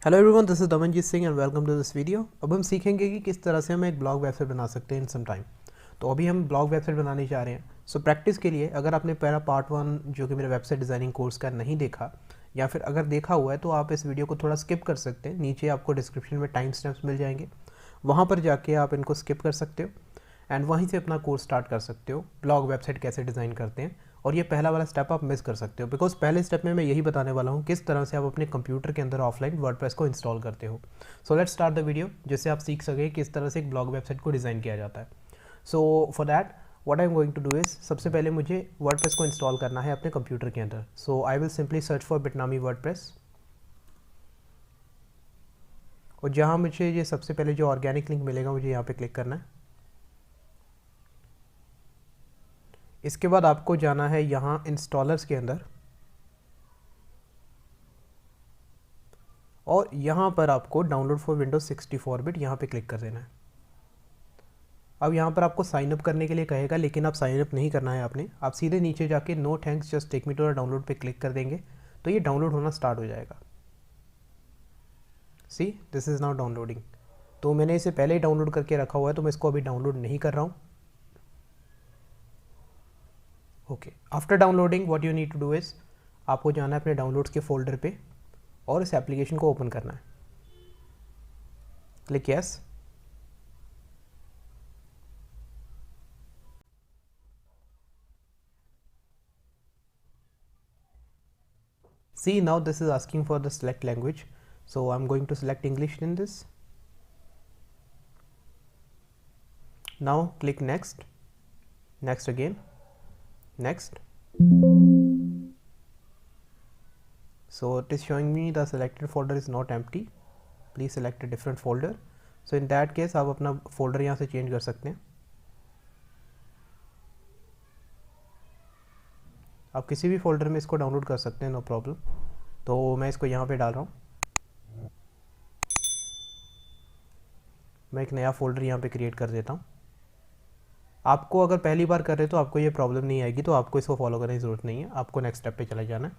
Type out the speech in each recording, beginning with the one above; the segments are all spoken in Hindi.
Hello everyone, this is Damanjeet Singh and welcome to this video. अब हम सीखेंगे कि किस तरह से हम एक ब्लॉग वेबसाइट बना सकते हैं इन सम टाइम। तो अभी हम ब्लॉग वेबसाइट बनाने जा रहे हैं। सो प्रैक्टिस के लिए अगर आपने पहला पार्ट 1 जो कि मेरे वेबसाइट डिज़ाइनिंग कोर्स का नहीं देखा, या फिर अगर देखा हुआ है तो आप इस वीडियो को थोड़ा स्किप कर सकते हैं। नीचे आपको डिस्क्रिप्शन में टाइम स्टैम्प्स मिल जाएंगे, वहाँ पर जाके आप इनको स्किप कर सकते हो एंड वहीं से अपना कोर्स स्टार्ट कर सकते हो ब्लॉग वेबसाइट कैसे डिज़ाइन करते हैं। और ये पहला वाला स्टेप आप मिस कर सकते हो, बिकॉज पहले स्टेप में मैं यही बताने वाला हूँ किस तरह से आप अपने कंप्यूटर के अंदर ऑफलाइन वर्डप्रेस को इंस्टॉल करते हो। So let's start the video, जिससे आप सीख सके किस तरह से एक ब्लॉग वेबसाइट को डिज़ाइन किया जाता है। So for that what I am going to do is, सबसे पहले मुझे वर्डप्रेस को इंस्टॉल करना है अपने कंप्यूटर के अंदर। So I will simply search for Bitnami WordPress, और जहाँ मुझे ये सबसे पहले जो ऑर्गेनिक लिंक मिलेगा मुझे यहाँ पे क्लिक करना है। इसके बाद आपको जाना है यहाँ इंस्टॉलर्स के अंदर, और यहाँ पर आपको डाउनलोड फॉर विंडोज 64 बिट यहाँ पे क्लिक कर देना है। अब यहाँ पर आपको साइन अप करने के लिए कहेगा, लेकिन आप साइन अप नहीं करना है आपने। आप सीधे नीचे जाके no thanks just take me to the download पे क्लिक कर देंगे तो ये डाउनलोड होना स्टार्ट हो जाएगा। See this is now downloading. तो मैंने इसे पहले ही डाउनलोड करके रखा हुआ है, तो मैं इसको अभी डाउनलोड नहीं कर रहा हूँ। Okay, after downloading what you need to do is, आपको जाना है अपने डाउनलोड्स के फोल्डर पे और इस एप्लीकेशन को ओपन करना है। Click yes. See, now this is asking for the select language, so I'm going to select English in this. Now click next, next again, next. So it is showing me the selected folder is not empty, please select a different folder. So in that case आप अपना folder यहाँ से change कर सकते हैं। आप किसी भी folder में इसको download कर सकते हैं, no problem। तो मैं इसको यहाँ पे डाल रहा हूँ। मैं एक नया folder यहाँ पे create कर देता हूँ। आपको अगर पहली बार कर रहे हो तो आपको ये प्रॉब्लम नहीं आएगी, तो आपको इसको फॉलो करने की ज़रूरत नहीं है, आपको नेक्स्ट स्टेप पे चला जाना है।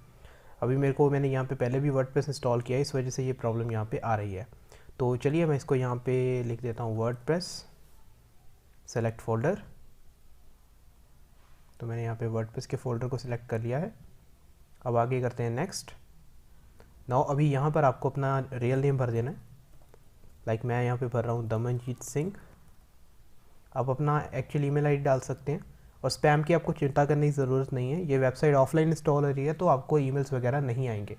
अभी मैंने यहाँ पे पहले भी वर्डप्रेस इंस्टॉल किया है, इस वजह से ये प्रॉब्लम यहाँ पे आ रही है। तो चलिए मैं इसको यहाँ पे लिख देता हूँ वर्डप्रेस सेलेक्ट फोल्डर। तो मैंने यहाँ पे वर्डप्रेस के फोल्डर को सिलेक्ट कर लिया है। अब आगे करते हैं नेक्स्ट। नाउ अभी यहाँ पर आपको अपना रियल नेम भर देना है। लाइक मैं यहाँ पे भर रहा हूँ दमनजीत सिंह। आप अपना एक्चुअल ईमेल आईडी डाल सकते हैं, और स्पैम की आपको चिंता करने की ज़रूरत नहीं है। ये वेबसाइट ऑफलाइन इंस्टॉल हो रही है तो आपको ईमेल्स वगैरह नहीं आएंगे।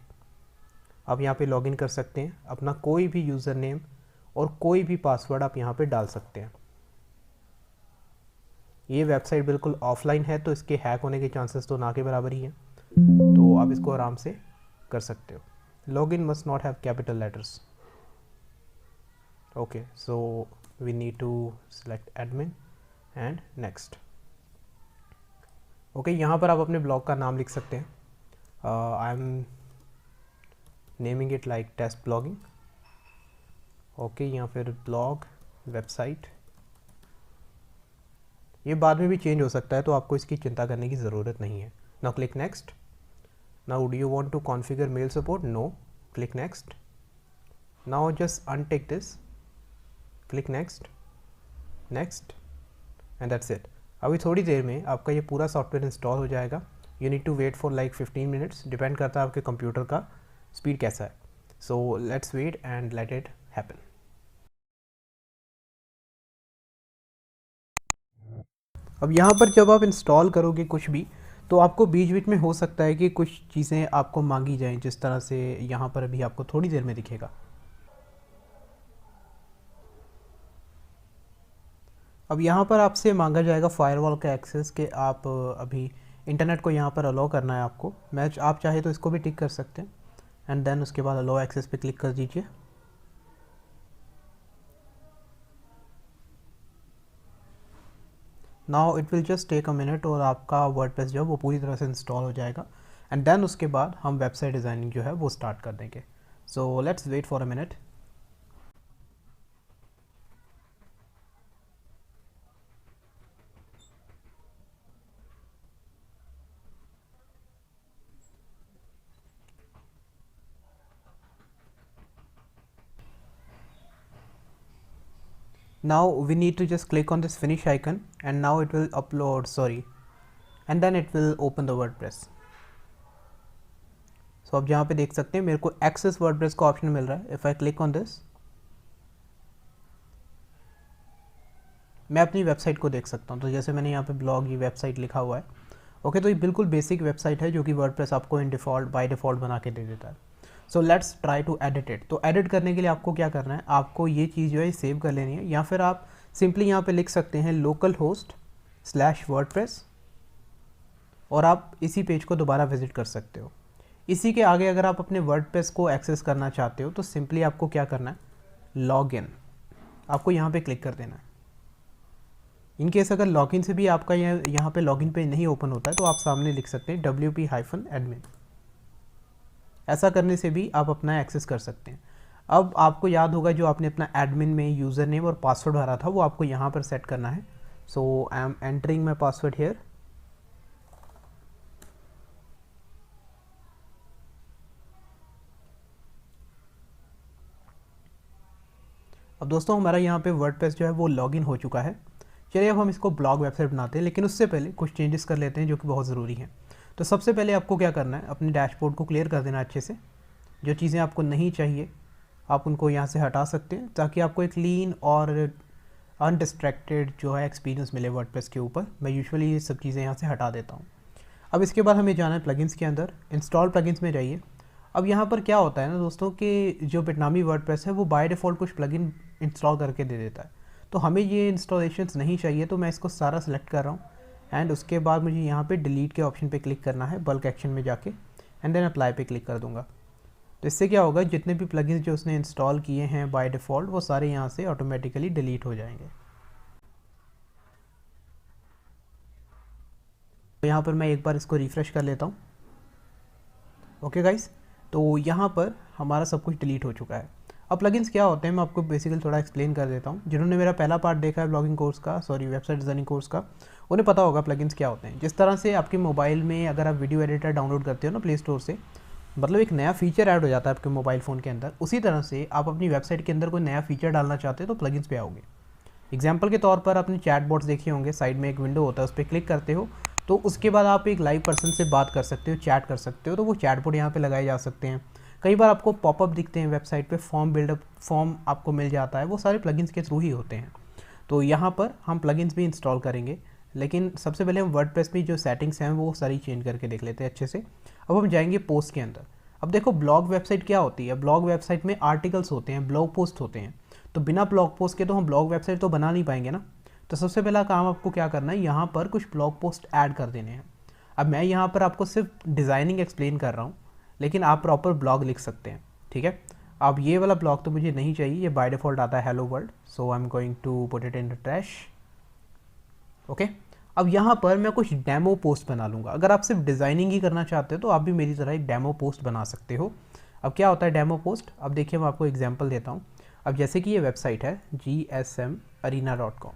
आप यहाँ पे लॉगिन कर सकते हैं, अपना कोई भी यूज़र नेम और कोई भी पासवर्ड आप यहाँ पे डाल सकते हैं। ये वेबसाइट बिल्कुल ऑफलाइन है तो इसके हैक होने के चांसेस तो ना के बराबर ही हैं, तो आप इसको आराम से कर सकते हो। Login must not have capital letters. Okay, so we need to select admin and next. Okay, यहाँ पर आप अपने ब्लॉग का नाम लिख सकते हैं। I am naming it like test blogging. Okay, या फिर ब्लॉग वेबसाइट। ये बाद में भी चेंज हो सकता है, तो आपको इसकी चिंता करने की ज़रूरत नहीं है। Now click next. Now do you want to configure mail support? No. Click next. Now just untick this, click next, next, and that's it. अभी थोड़ी देर में आपका ये पूरा सॉफ्टवेयर इंस्टॉल हो जाएगा। You need to wait for like 15 minutes, depend करता है आपके कंप्यूटर का स्पीड कैसा है। So let's wait and let it happen. अब यहाँ पर जब आप इंस्टॉल करोगे कुछ भी, तो आपको बीच बीच में हो सकता है कि कुछ चीज़ें आपको मांगी जाएं, जिस तरह से यहाँ पर अभी आपको थोड़ी देर में दिखेगा। अब यहाँ पर आपसे मांगा जाएगा फायरवॉल का एक्सेस, कि आप अभी इंटरनेट को यहाँ पर अलाउ करना है आपको। आप चाहे तो इसको भी टिक कर सकते हैं, एंड देन उसके बाद अलाउ एक्सेस पे क्लिक कर दीजिए। Now it will just take a minute, और आपका वर्डप्रेस जो है वो पूरी तरह से इंस्टॉल हो जाएगा, एंड देन उसके बाद हम वेबसाइट डिज़ाइनिंग जो है वो स्टार्ट कर देंगे। So let's wait for a minute. Now we need to just click on this finish icon and now it will upload, sorry, and then it will open the WordPress. So अब यहाँ पे देख सकते हैं मेरे को एक्सेस वर्डप्रेस का ऑप्शन मिल रहा है. If I click on this, मैं अपनी वेबसाइट को देख सकता हूँ. तो जैसे मैंने यहाँ पे ब्लॉग ये वेबसाइट लिखा हुआ है. ओके, तो ये बिल्कुल बेसिक वेबसाइट है जो कि वर्डप्रेस आपको इन डिफ़ॉल्ट बाय डिफ़ॉल्ट बना के दे देता है. So let's try to edit it. तो एडिट करने के लिए आपको क्या करना है, आपको ये चीज़ जो है सेव कर लेनी है, या फिर आप सिंपली यहाँ पे लिख सकते हैं localhost/wordpress और आप इसी पेज को दोबारा विजिट कर सकते हो. इसी के आगे अगर आप अपने वर्डप्रेस को एक्सेस करना चाहते हो तो सिंपली आपको क्या करना है, लॉगिन, आपको यहाँ पे क्लिक कर देना है. इनकेस अगर लॉगिन से भी आपका यहाँ पे लॉगिन पेज नहीं ओपन होता है तो आप सामने लिख सकते हैं wp-admin. ऐसा करने से भी आप अपना एक्सेस कर सकते हैं. अब आपको याद होगा जो आपने अपना एडमिन में यूज़र नेम और पासवर्ड भरा था वो आपको यहाँ पर सेट करना है. So I am entering my password here. अब दोस्तों हमारा यहाँ पे वर्डप्रेस जो है वो लॉगिन हो चुका है. चलिए अब हम इसको ब्लॉग वेबसाइट बनाते हैं, लेकिन उससे पहले कुछ चेंजेस कर लेते हैं जो कि बहुत ज़रूरी हैं. तो सबसे पहले आपको क्या करना है, अपने डैशबोर्ड को क्लियर कर देना अच्छे से. जो चीज़ें आपको नहीं चाहिए आप उनको यहाँ से हटा सकते हैं ताकि आपको एक क्लीन और अनडिस्ट्रैक्टेड जो है एक्सपीरियंस मिले वर्डप्रेस के ऊपर. मैं यूजुअली ये सब चीज़ें यहाँ से हटा देता हूँ. अब इसके बाद हमें जाना है प्लगइन्स के अंदर. इंस्टॉल प्लगइन्स में जाइए. अब यहाँ पर क्या होता है ना दोस्तों कि जो बिटनामी वर्डप्रेस है वो बाय डिफ़ॉल्ट कुछ प्लगइन इंस्टॉल करके दे देता है. तो हमें ये इंस्टॉलेशंस नहीं चाहिए, तो मैं इसको सारा सेलेक्ट कर रहा हूँ एंड उसके बाद मुझे यहाँ पे डिलीट के ऑप्शन पे क्लिक करना है बल्क एक्शन में जाके, एंड देन अप्लाई पे क्लिक कर दूँगा. तो इससे क्या होगा, जितने भी प्लगइन्स जो उसने इंस्टॉल किए हैं बाय डिफ़ॉल्ट वो सारे यहाँ से ऑटोमेटिकली डिलीट हो जाएंगे. तो यहाँ पर मैं एक बार इसको रिफ़्रेश कर लेता हूँ. ओके गाइस, तो यहाँ पर हमारा सब कुछ डिलीट हो चुका है. अब प्लगइन्स क्या होते हैं मैं आपको बेसिकली थोड़ा एक्सप्लेन कर देता हूँ. जिन्होंने मेरा पहला पार्ट देखा है ब्लॉगिंग कोर्स का, सॉरी वेबसाइट डिज़ाइनिंग कोर्स का, उन्हें पता होगा प्लगइन्स क्या होते हैं. जिस तरह से आपके मोबाइल में अगर आप वीडियो एडिटर डाउनलोड करते हो ना प्ले स्टोर से, मतलब एक नया फीचर ऐड हो जाता है आपके मोबाइल फ़ोन के अंदर, उसी तरह से आप अपनी वेबसाइट के अंदर कोई नया फीचर डालना चाहते हो तो प्लगइन्स पे आओगे. एग्जाम्पल के तौर पर आपने चैट बॉट्स देखे होंगे, साइड में एक विंडो होता है, उस पर क्लिक करते हो तो उसके बाद आप एक लाइव पर्सन से बात कर सकते हो, चैट कर सकते हो. तो वो चैट बोर्ड यहाँ पे लगाए जा सकते हैं. कई बार आपको पॉपअप दिखते हैं वेबसाइट पे, फॉर्म बिल्डअप फॉर्म आपको मिल जाता है, वो सारे प्लगइन्स के थ्रू ही होते हैं. तो यहाँ पर हम प्लगइन्स भी इंस्टॉल करेंगे, लेकिन सबसे पहले हम वर्डप्रेस में जो सेटिंग्स हैं वो सारी चेंज करके देख लेते हैं अच्छे से. अब हम जाएंगे पोस्ट के अंदर. अब देखो ब्लॉग वेबसाइट क्या होती है, ब्लॉग वेबसाइट में आर्टिकल्स होते हैं, ब्लॉग पोस्ट होते हैं. तो बिना ब्लॉग पोस्ट के तो हम ब्लॉग वेबसाइट तो बना नहीं पाएंगे ना. तो सबसे पहला काम आपको क्या करना है, यहाँ पर कुछ ब्लॉग पोस्ट ऐड कर देने हैं. अब मैं यहाँ पर आपको सिर्फ डिज़ाइनिंग एक्सप्लेन कर रहा हूँ, लेकिन आप प्रॉपर ब्लॉग लिख सकते हैं. ठीक है, अब ये वाला ब्लॉग तो मुझे नहीं चाहिए, ये बाय डिफ़ॉल्ट आता है hello world, so I am going to put it in the trash. Okay, अब यहाँ पर मैं कुछ डेमो पोस्ट बना लूँगा. अगर आप सिर्फ डिज़ाइनिंग ही करना चाहते हो तो आप भी मेरी तरह एक डेमो पोस्ट बना सकते हो. अब क्या होता है डेमो पोस्ट, अब देखिए मैं आपको एग्जांपल देता हूँ. अब जैसे कि ये वेबसाइट है gsamarena.com.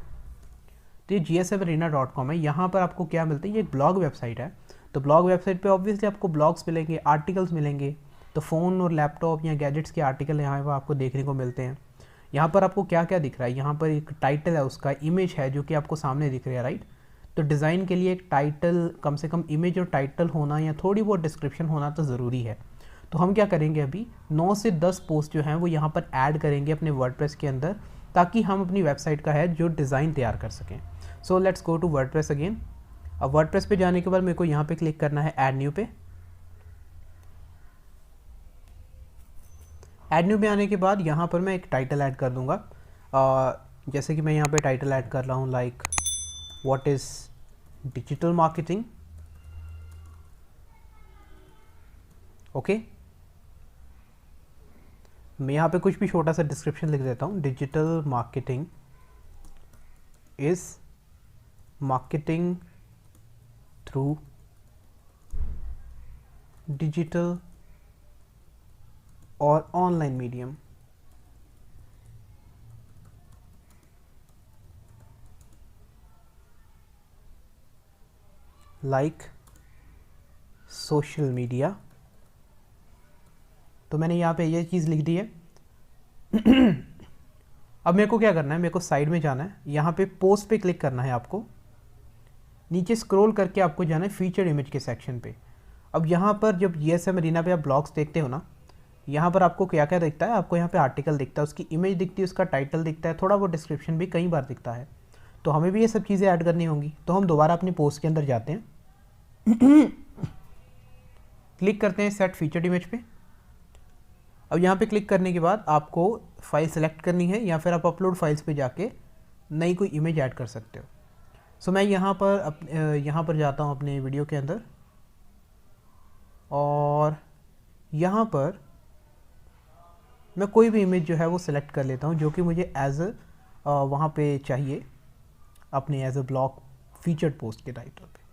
तो ये gsamarena.com है. यहाँ पर आपको क्या मिलता है, ये एक ब्लॉग वेबसाइट है. तो ब्लॉग वेबसाइट पे ऑब्वियसली आपको ब्लॉग्स मिलेंगे, आर्टिकल्स मिलेंगे. तो फ़ोन और लैपटॉप या गैजेट्स के आर्टिकल यहाँ पर आपको देखने को मिलते हैं. यहाँ पर आपको क्या क्या दिख रहा है, यहाँ पर एक टाइटल है, उसका इमेज है जो कि आपको सामने दिख रहा है, राइट. तो डिज़ाइन के लिए एक टाइटल, कम से कम इमेज और टाइटल होना या थोड़ी बहुत डिस्क्रिप्शन होना तो ज़रूरी है. तो हम क्या करेंगे, अभी 9 से 10 पोस्ट जो हैं वो यहाँ पर ऐड करेंगे अपने वर्डप्रेस के अंदर, ताकि हम अपनी वेबसाइट का है जो डिज़ाइन तैयार कर सकें. So let's go to WordPress again. अब वर्डप्रेस पे जाने के बाद मेरे को यहाँ पे क्लिक करना है ऐड न्यू पे. ऐड न्यू पे आने के बाद यहाँ पर मैं एक टाइटल ऐड कर दूँगा. जैसे कि मैं यहाँ पे टाइटल ऐड कर रहा हूँ like what is digital marketing. Okay, मैं यहाँ पे कुछ भी छोटा सा डिस्क्रिप्शन लिख देता हूँ. Digital marketing is marketing through digital और online medium. Like social media. तो मैंने यहाँ पे ये चीज़ लिख दी है. अब मेरे को क्या करना है, मेरे को साइड में जाना है, यहाँ पे पोस्ट पे क्लिक करना है आपको, नीचे स्क्रॉल करके आपको जाना है फीचर इमेज के सेक्शन पे। अब यहाँ पर जब जीएसएम अरीना पे आप ब्लॉग्स देखते हो ना, यहाँ पर आपको क्या क्या दिखता है, आपको यहाँ पे आर्टिकल दिखता है, उसकी इमेज दिखती है, उसका टाइटल दिखता है, थोड़ा बहुत डिस्क्रिप्शन भी कई बार दिखता है। तो हमें भी ये सब चीज़ें ऐड करनी होंगी। तो हम दोबारा अपनी पोस्ट के अंदर जाते हैं क्लिक करते हैं सेट फीचर्ड इमेज पे। अब यहाँ पे क्लिक करने के बाद आपको फाइल सेलेक्ट करनी है, या फिर आप अपलोड फाइल्स पे जाके नई कोई इमेज ऐड कर सकते हो। सो मैं यहाँ पर जाता हूँ अपने वीडियो के अंदर, और यहाँ पर मैं कोई भी इमेज जो है वो सिलेक्ट कर लेता हूँ जो कि मुझे एज वहाँ पे चाहिए, अपने as a blog featured post के टाइटल पे।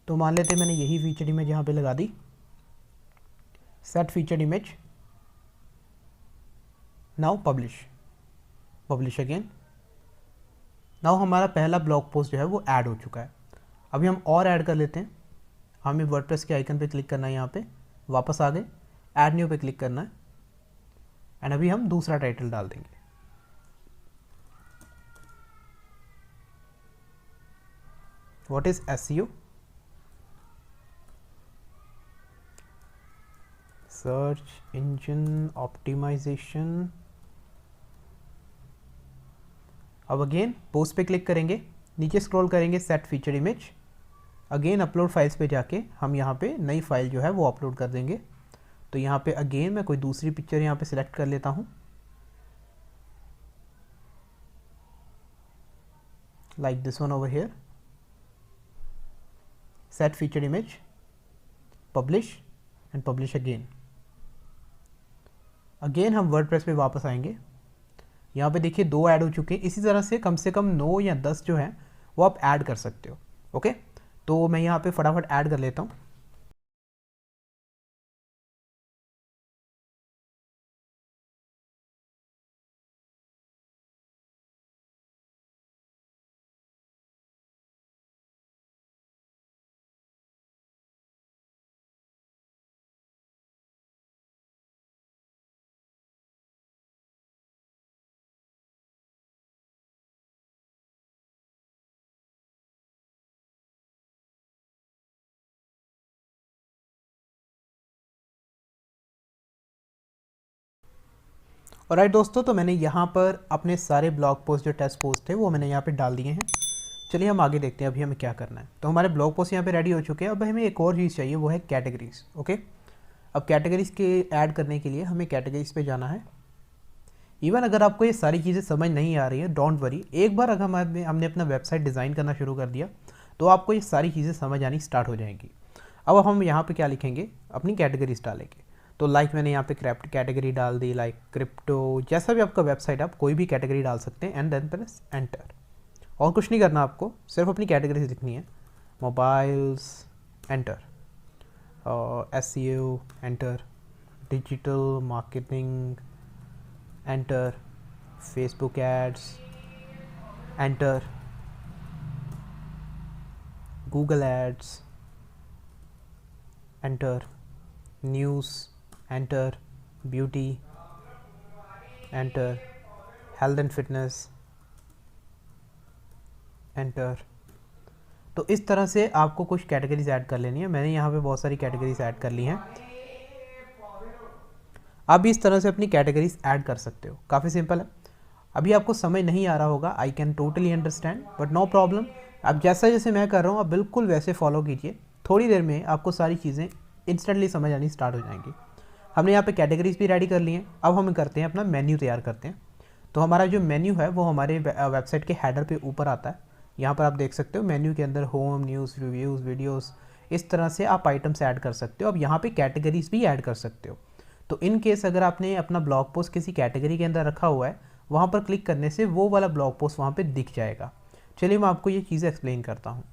तो मान लेते हैं मैंने यही फीचर्ड इमेज यहाँ पे लगा दी, set featured image, now publish again. Now हमारा पहला ब्लॉग पोस्ट जो है वो ऐड हो चुका है। अभी हम और ऐड कर लेते हैं। हमें वर्डप्रेस के आइकन पे क्लिक करना है, यहाँ पे वापस आ गए, ऐड न्यू पे क्लिक करना है, एंड अभी हम दूसरा टाइटल डाल देंगे। What is SEO? Search engine optimisation. अब अगेन पोस्ट पे क्लिक करेंगे, नीचे स्क्रॉल करेंगे set feature image, again upload files पे जाके हम यहाँ पे नई फाइल जो है वो अपलोड कर देंगे। तो यहाँ पे अगेन मैं कोई दूसरी पिक्चर यहाँ पे सिलेक्ट कर लेता हूँ, like this one over here, set feature image, publish and publish again हम वर्डप्रेस पे वापस आएंगे। यहाँ पे देखिए 2 ऐड हो चुके हैं। इसी तरह से कम 9 या 10 जो है वो आप ऐड कर सकते हो। ओके, तो मैं यहाँ पे फटाफट ऐड कर लेता हूँ। और राइट दोस्तों, तो मैंने यहाँ पर अपने सारे ब्लॉग पोस्ट जो टेस्ट पोस्ट थे वो मैंने यहाँ पे डाल दिए हैं। चलिए हम आगे देखते हैं अभी हमें क्या करना है। तो हमारे ब्लॉग पोस्ट यहाँ पे रेडी हो चुके हैं। अब हमें एक और चीज़ चाहिए, वो है कैटेगरीज। ओके, अब कैटेगरीज के ऐड करने के लिए हमें कैटेगरीज पे जाना है। इवन अगर आपको ये सारी चीज़ें समझ नहीं आ रही है, डोंट वरी, एक बार अगर हमने अपना वेबसाइट डिज़ाइन करना शुरू कर दिया तो आपको ये सारी चीज़ें समझ आनी स्टार्ट हो जाएंगी। अब हम यहाँ पे क्या लिखेंगे, अपनी कैटेगरीज डालेंगे। तो लाइक मैंने यहाँ पे कैटेगरी डाल दी, लाइक क्रिप्टो, जैसा भी आपका वेबसाइट, आप कोई भी कैटेगरी डाल सकते हैं, एंड देन प्रेस एंटर। और कुछ नहीं करना आपको, सिर्फ अपनी कैटेगरीज लिखनी है। Mobiles enter, SEO enter, digital marketing enter, Facebook ads enter, Google ads enter, news enter, beauty enter, health and fitness enter. तो इस तरह से आपको कुछ कैटेगरीज ऐड कर लेनी है। मैंने यहाँ पे बहुत सारी कैटेगरीज ऐड कर ली हैं। आप भी इस तरह से अपनी कैटेगरीज ऐड कर सकते हो, काफ़ी सिंपल है। अभी आपको समझ नहीं आ रहा होगा, I can totally understand, but no problem. आप जैसा जैसे मैं कर रहा हूँ आप बिल्कुल वैसे फॉलो कीजिए, थोड़ी देर में आपको सारी चीज़ें इंस्टेंटली समझ आनी स्टार्ट हो जाएंगी। हमने यहाँ पे कैटेगरीज भी रेडी कर ली हैं। अब हम करते हैं अपना मेन्यू तैयार करते हैं। तो हमारा जो मेन्यू है वो हमारे वेबसाइट के हेडर पे ऊपर आता है। यहाँ पर आप देख सकते हो मेन्यू के अंदर होम, न्यूज़, रिव्यूज़, वीडियोस, इस तरह से आप आइटम्स ऐड कर सकते हो। अब यहाँ पे कैटेगरीज भी ऐड कर सकते हो। तो इन केस अगर आपने अपना ब्लॉग पोस्ट किसी कैटेगरी के अंदर रखा हुआ है, वहाँ पर क्लिक करने से वो वाला ब्लॉग पोस्ट वहाँ पे दिख जाएगा। चलिए मैं आपको ये चीज़ें एक्सप्लेन करता हूँ।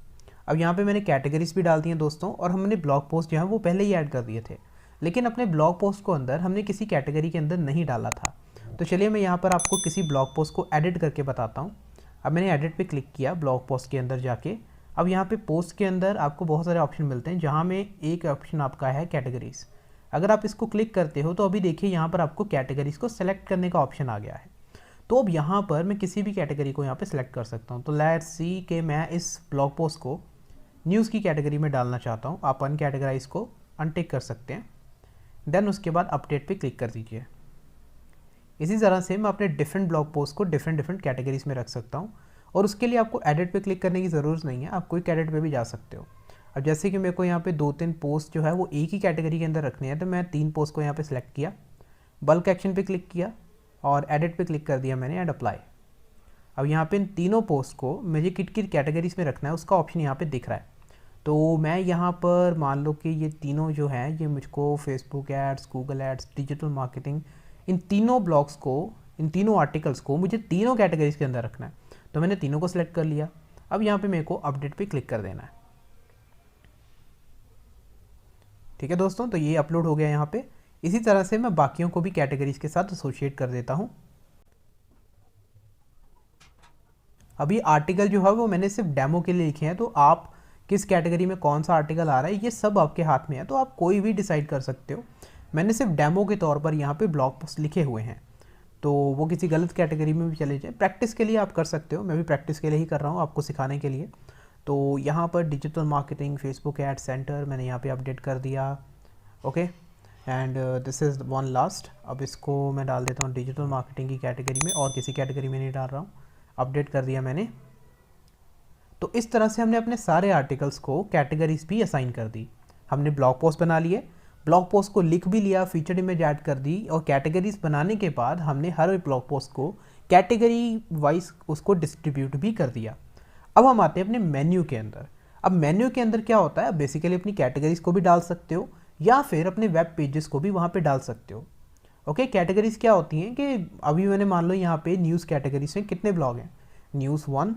अब यहाँ पे मैंने कैटेगरीज भी डाल दी हैं दोस्तों, और हमने ब्लॉग पोस्ट जो है वो पहले ही ऐड कर दिए थे, लेकिन अपने ब्लॉग पोस्ट को अंदर हमने किसी कैटेगरी के अंदर नहीं डाला था। तो चलिए मैं यहाँ पर आपको किसी ब्लॉग पोस्ट को एडिट करके बताता हूँ। अब मैंने एडिट पे क्लिक किया ब्लॉग पोस्ट के अंदर जाके, अब यहाँ पे पोस्ट के अंदर आपको बहुत सारे ऑप्शन मिलते हैं, जहाँ में एक ऑप्शन आपका है कैटेगरीज। अगर आप इसको क्लिक करते हो तो अभी देखिए यहाँ पर आपको कैटेगरीज को सेलेक्ट करने का ऑप्शन आ गया है। तो अब यहाँ पर मैं किसी भी कैटेगरी को यहाँ पे सिलेक्ट कर सकता हूँ। तो लेट्स सी कि मैं इस ब्लॉग पोस्ट को न्यूज़ की कैटेगरी में डालना चाहता हूँ। आप अनकैटेगराइज को अनटिक कर सकते हैं, देन उसके बाद अपडेट पे क्लिक कर दीजिए। इसी तरह से मैं अपने डिफरेंट ब्लॉग पोस्ट को डिफरेंट कैटेगरीज में रख सकता हूँ, और उसके लिए आपको एडिट पे क्लिक करने की ज़रूरत नहीं है, आप कोई एडिट पे भी जा सकते हो। अब जैसे कि मेरे को यहाँ पे 2-3 पोस्ट जो है वो एक ही कैटेगरी के अंदर रखने हैं, तो मैं 3 पोस्ट को यहाँ पे सिलेक्ट किया, बल्क एक्शन पे क्लिक किया और एडिट पे क्लिक कर दिया मैंने एंड अप्लाई। अब यहाँ पे इन तीनों पोस्ट को मुझे किट कैटेगरीज में रखना है उसका ऑप्शन यहाँ पे दिख रहा है। तो मैं यहाँ पर मान लो कि ये तीनों जो हैं ये मुझको Facebook ads, Google ads, digital marketing, इन तीनों ब्लॉग्स को, इन तीनों आर्टिकल्स को मुझे तीनों कैटेगरीज के अंदर रखना है। तो मैंने तीनों को सिलेक्ट कर लिया। अब यहाँ पे मेरे को अपडेट पे क्लिक कर देना है। ठीक है दोस्तों, तो ये अपलोड हो गया यहाँ पे। इसी तरह से मैं बाकियों को भी कैटेगरीज के साथ एसोसिएट कर देता हूँ। अभी आर्टिकल जो है वो मैंने सिर्फ डेमो के लिए लिखे हैं, तो आप किस कैटेगरी में कौन सा आर्टिकल आ रहा है ये सब आपके हाथ में है, तो आप कोई भी डिसाइड कर सकते हो। मैंने सिर्फ डेमो के तौर पर यहाँ पे ब्लॉग पोस्ट लिखे हुए हैं, तो वो किसी गलत कैटेगरी में भी चले जाए, प्रैक्टिस के लिए आप कर सकते हो। मैं भी प्रैक्टिस के लिए ही कर रहा हूँ, आपको सिखाने के लिए। तो यहाँ पर digital marketing, Facebook aid centre मैंने यहाँ पे अपडेट कर दिया। Okay, and this is one last. अब इसको मैं डाल देता हूँ डिजिटल मार्केटिंग की कैटेगरी में, और किसी कैटेगरी में नहीं डाल रहा हूँ। अपडेट कर दिया मैंने। तो इस तरह से हमने अपने सारे आर्टिकल्स को कैटेगरीज भी असाइन कर दी। हमने ब्लॉग पोस्ट बना लिए, ब्लॉग पोस्ट को लिख भी लिया, फीचर इमेज ऐड कर दी, और कैटेगरीज बनाने के बाद हमने हर ब्लॉग पोस्ट को कैटेगरी वाइज उसको डिस्ट्रीब्यूट भी कर दिया। अब हम आते हैं अपने मेन्यू के अंदर। अब मेन्यू के अंदर क्या होता है, बेसिकली अपनी कैटेगरीज को भी डाल सकते हो या फिर अपने वेब पेजेस को भी वहाँ पे डाल सकते हो। ओके, कैटेगरीज क्या होती हैं कि अभी मैंने मान लो यहाँ पे न्यूज़ कैटेगरीज में कितने ब्लॉग हैं, न्यूज़ 1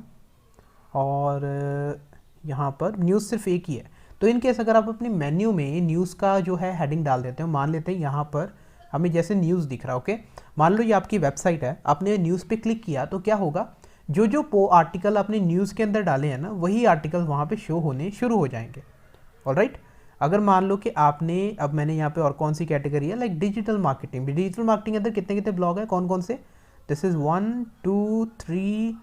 और यहाँ पर न्यूज़ सिर्फ एक ही है। तो इन केस अगर आप अपने मेन्यू में न्यूज़ का जो है हेडिंग डाल देते हो, मान लेते हैं यहाँ पर हमें जैसे न्यूज़ दिख रहा है। ओके, मान लो ये आपकी वेबसाइट है, आपने न्यूज़ पे क्लिक किया तो क्या होगा, जो आर्टिकल आपने न्यूज़ के अंदर डाले हैं ना, वही आर्टिकल वहाँ पे शो होने शुरू हो जाएंगे। ऑलराइट, अगर मान लो कि आपने, अब मैंने यहाँ पे और कौन सी कैटेगरी है, like digital marketing. Digital marketing के अंदर कितने कितने ब्लॉग है, कौन कौन से, दिस इज़ 1 2 3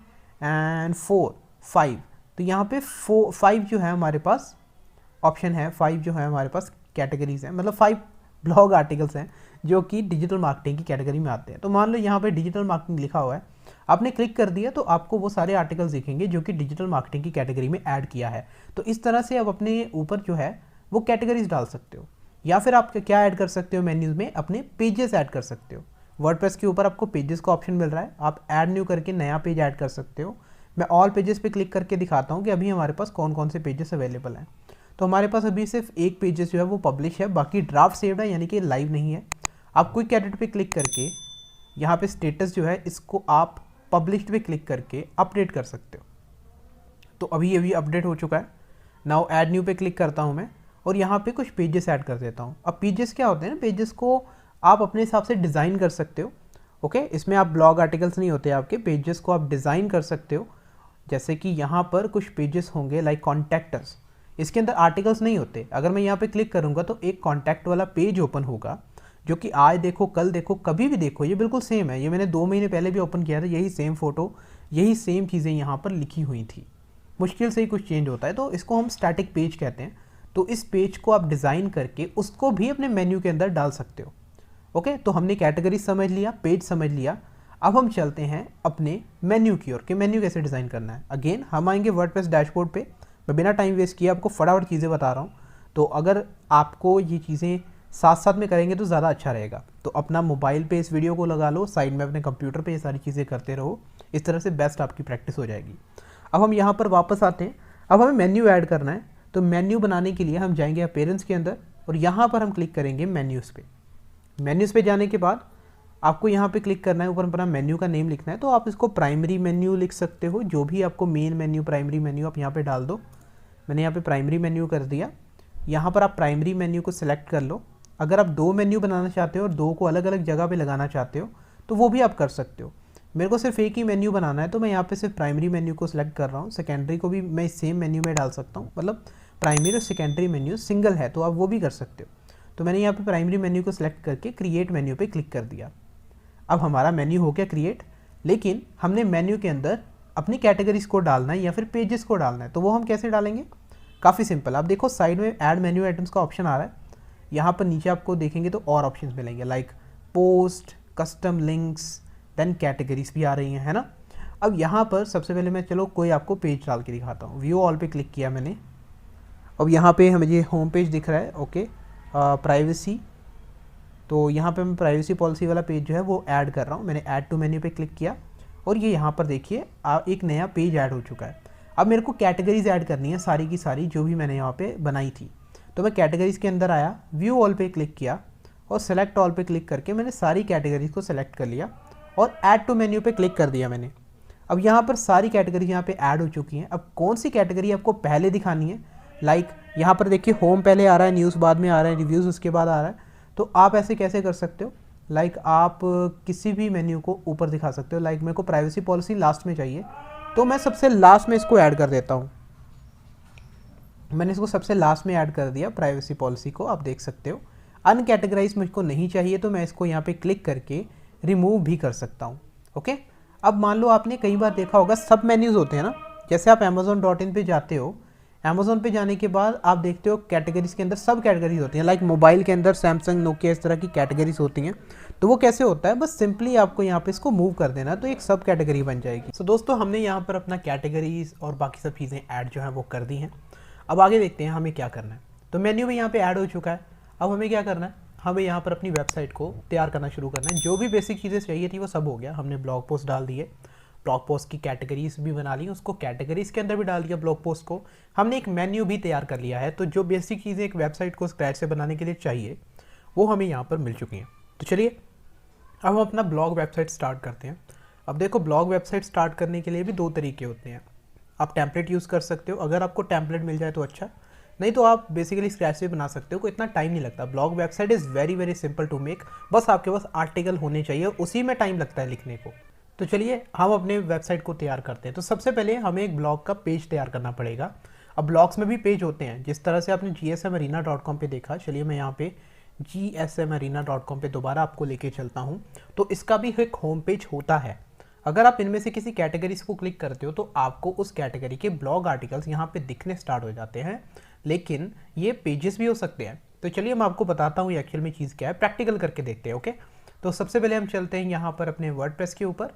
एंड 4 5। तो यहाँ पे 5 जो है हमारे पास ऑप्शन है, 5 जो है हमारे पास कैटेगरीज हैं, मतलब 5 ब्लॉग आर्टिकल्स हैं जो कि डिजिटल मार्केटिंग की कैटेगरी में आते हैं। तो मान लो यहाँ पे डिजिटल मार्केटिंग लिखा हुआ है, आपने क्लिक कर दिया तो आपको वो सारे आर्टिकल्स दिखेंगे जो कि डिजिटल मार्केटिंग की कैटेगरी में ऐड किया है। तो इस तरह से आप अपने ऊपर जो है वो कैटेगरीज डाल सकते हो, या फिर आप क्या ऐड कर सकते हो मेन्यूज़ में, अपने पेजेस ऐड कर सकते हो। वर्डप्रेस के ऊपर आपको पेजेस का ऑप्शन मिल रहा है, आप ऐड न्यू करके नया पेज ऐड कर सकते हो। मैं ऑल पेजेस पे क्लिक करके दिखाता हूँ कि अभी हमारे पास कौन कौन से पेजेस अवेलेबल हैं। तो हमारे पास अभी सिर्फ एक पेजेस जो है वो पब्लिश है, बाकी ड्राफ्ट सेव्ड है, यानी कि लाइव नहीं है। आप क्विक एडिट पे क्लिक करके यहाँ पे स्टेटस जो है इसको आप पब्लिश्ड पे क्लिक करके अपडेट कर सकते हो। तो अभी ये भी अपडेट हो चुका है। नाउ ऐड न्यू पे क्लिक करता हूँ मैं, और यहाँ पे कुछ पेजेस ऐड कर देता हूँ। अब पेजेस क्या होते हैं ना, पेजेस को आप अपने हिसाब से डिज़ाइन कर सकते हो। ओके, इसमें आप ब्लॉग आर्टिकल्स नहीं होते आपके, पेजेस को आप डिज़ाइन कर सकते हो। जैसे कि यहाँ पर कुछ पेजेस होंगे लाइक कॉन्टैक्टर्स, इसके अंदर आर्टिकल्स नहीं होते। अगर मैं यहाँ पे क्लिक करूँगा तो एक कॉन्टैक्ट वाला पेज ओपन होगा, जो कि आज देखो, कल देखो, कभी भी देखो, ये बिल्कुल सेम है। ये मैंने 2 महीने पहले भी ओपन किया था, यही सेम फ़ोटो, यही सेम चीज़ें यहाँ पर लिखी हुई थी। मुश्किल से ही कुछ चेंज होता है, तो इसको हम स्टैटिक पेज कहते हैं। तो इस पेज को आप डिज़ाइन करके उसको भी अपने मेन्यू के अंदर डाल सकते हो। ओके, तो हमने कैटेगरी समझ लिया, पेज समझ लिया। अब हम चलते हैं अपने मेन्यू की ओर कि मेन्यू कैसे डिज़ाइन करना है। अगेन हम आएंगे वर्डप्रेस डैशबोर्ड पे। मैं बिना टाइम वेस्ट किए आपको फटाफट चीज़ें बता रहा हूँ, तो अगर आपको ये चीज़ें साथ साथ में करेंगे तो ज़्यादा अच्छा रहेगा। तो अपना मोबाइल पे इस वीडियो को लगा लो, साइड में अपने कंप्यूटर पे ये सारी चीज़ें करते रहो, इस तरह से बेस्ट आपकी प्रैक्टिस हो जाएगी। अब हम यहाँ पर वापस आते हैं। अब हमें मेन्यू ऐड करना है, तो मेन्यू बनाने के लिए हम जाएंगे अपीयरेंस के अंदर, और यहाँ पर हम क्लिक करेंगे मेन्यूज़ पे। मेन्यूज़ पे जाने के बाद आपको यहाँ पे क्लिक करना है, ऊपर अपना मेन्यू का नेम लिखना है। तो आप इसको प्राइमरी मेन्यू लिख सकते हो, जो भी आपको मेन मेन्यू, प्राइमरी मेन्यू आप यहाँ पे डाल दो। मैंने यहाँ पे प्राइमरी मेन्यू कर दिया। यहाँ पर आप प्राइमरी मेन्यू को सिलेक्ट कर लो। अगर आप 2 मेन्यू बनाना चाहते हो और 2 को अलग अलग जगह पे लगाना चाहते हो तो वो भी आप कर सकते हो। मेरे को सिर्फ एक ही मेन्यू बनाना है, तो मैं यहाँ पे सिर्फ प्राइमरी मेन्यू को सिलेक्ट कर रहा हूँ। सेकेंडरी को भी मैं सेम मेन्यू में डाल सकता हूँ, मतलब प्राइमरी और सेकेंडरी मेन्यू सिंगल है तो आप वो भी कर सकते हो। तो मैंने यहाँ पे प्राइमरी मेन्यू को सिलेक्ट करके क्रिएट मेन्यू पे क्लिक कर दिया। अब हमारा मेन्यू हो गया क्रिएट, लेकिन हमने मेन्यू के अंदर अपनी कैटेगरीज को डालना है या फिर पेजेस को डालना है। तो वो हम कैसे डालेंगे? काफ़ी सिंपल। आप देखो साइड में ऐड मेन्यू आइटम्स का ऑप्शन आ रहा है, यहाँ पर नीचे आपको देखेंगे तो और ऑप्शंस मिलेंगे, like post, custom links, then categories भी आ रही हैं, है ना। अब यहाँ पर सबसे पहले मैं चलो कोई आपको पेज डाल के दिखाता हूँ। व्यू ऑल पे क्लिक किया मैंने, अब यहाँ पे हमें ये होम पेज दिख रहा है। ओके, प्राइवेसी, तो यहाँ पे मैं प्राइवेसी पॉलिसी वाला पेज जो है वो ऐड कर रहा हूँ। मैंने ऐड टू मेन्यू पे क्लिक किया और ये यहाँ पर देखिए एक नया पेज ऐड हो चुका है। अब मेरे को कैटेगरीज ऐड करनी है सारी की सारी जो भी मैंने यहाँ पे बनाई थी। तो मैं कैटेगरीज के अंदर आया, व्यू ऑल पे क्लिक किया और सेलेक्ट ऑल पे क्लिक करके मैंने सारी कैटेगरीज को सेलेक्ट कर लिया और ऐड टू मेन्यू पे क्लिक कर दिया मैंने। अब यहाँ पर सारी कैटेगरी यहाँ पे ऐड हो चुकी हैं। अब कौन सी कैटेगरी आपको पहले दिखानी है, लाइक यहाँ पर देखिए होम पहले आ रहा है, न्यूज़ बाद में आ रहा है, रिव्यूज़ उसके बाद आ रहा है। तो आप ऐसे कैसे कर सकते हो, लाइक आप किसी भी मेन्यू को ऊपर दिखा सकते हो। लाइक मेरे को प्राइवेसी पॉलिसी लास्ट में चाहिए, तो मैं सबसे लास्ट में इसको ऐड कर देता हूँ। मैंने इसको सबसे लास्ट में ऐड कर दिया प्राइवेसी पॉलिसी को, आप देख सकते हो। अनकैटेगराइज मुझको नहीं चाहिए तो मैं इसको यहाँ पे क्लिक करके रिमूव भी कर सकता हूँ। ओके, अब मान लो आपने कई बार देखा होगा सब मेन्यूज़ होते हैं ना, जैसे आप amazon.in पे जाते हो, अमेजोन पे जाने के बाद आप देखते हो कैटेगरीज के अंदर सब कैटेगरीज होती हैं। लाइक मोबाइल के अंदर सैमसंग, नोकिया, इस तरह की कैटेगरीज होती हैं। तो वो कैसे होता है, बस सिंपली आपको यहाँ पे इसको मूव कर देना तो एक सब कैटेगरी बन जाएगी। सो दोस्तों, हमने यहाँ पर अपना कैटेगरीज और बाकी सब चीज़ें ऐड जो है वो कर दी हैं। अब आगे देखते हैं हमें क्या करना है। तो मेन्यू भी यहाँ पे ऐड हो चुका है। अब हमें क्या करना है, हमें यहाँ पर अपनी वेबसाइट को तैयार करना शुरू करना है। जो भी बेसिक चीज़ें चाहिए थी वो सब हो गया। हमने ब्लॉग पोस्ट डाल दिए, ब्लॉग पोस्ट की कैटेगरीज भी बना ली, उसको कैटेगरीज के अंदर भी डाल दिया ब्लॉग पोस्ट को। हमने एक मेन्यू भी तैयार कर लिया है। तो जो बेसिक चीज़ें एक वेबसाइट को स्क्रैच से बनाने के लिए चाहिए वो हमें यहाँ पर मिल चुकी हैं। तो चलिए अब हम अपना ब्लॉग वेबसाइट स्टार्ट करते हैं। अब देखो, ब्लॉग वेबसाइट स्टार्ट करने के लिए भी दो तरीके होते हैं। आप टेम्पलेट यूज़ कर सकते हो, अगर आपको टेम्पलेट मिल जाए तो अच्छा, नहीं तो आप बेसिकली स्क्रैच से बना सकते हो। कोई इतना टाइम नहीं लगता। Blog website is very very simple to make. बस आपके पास आर्टिकल होने चाहिए, उसी में टाइम लगता है लिखने को। तो चलिए हम अपने वेबसाइट को तैयार करते हैं। तो सबसे पहले हमें एक ब्लॉग का पेज तैयार करना पड़ेगा। अब ब्लॉग्स में भी पेज होते हैं, जिस तरह से आपने gsmarina.com पे देखा। चलिए मैं यहाँ पे gsmarina.com पे दोबारा आपको लेके चलता हूँ। तो इसका भी एक होम पेज होता है। अगर आप इनमें से किसी कैटेगरीज को क्लिक करते हो तो आपको उस कैटेगरी के ब्लॉग आर्टिकल्स यहाँ पे दिखने स्टार्ट हो जाते हैं, लेकिन ये पेजेस भी हो सकते हैं। तो चलिए मैं आपको बताता हूँ एक्चुअल में चीज़ क्या है, प्रैक्टिकल करके देखते हैं। ओके, तो सबसे पहले हम चलते हैं यहाँ पर अपने वर्डप्रेस के ऊपर।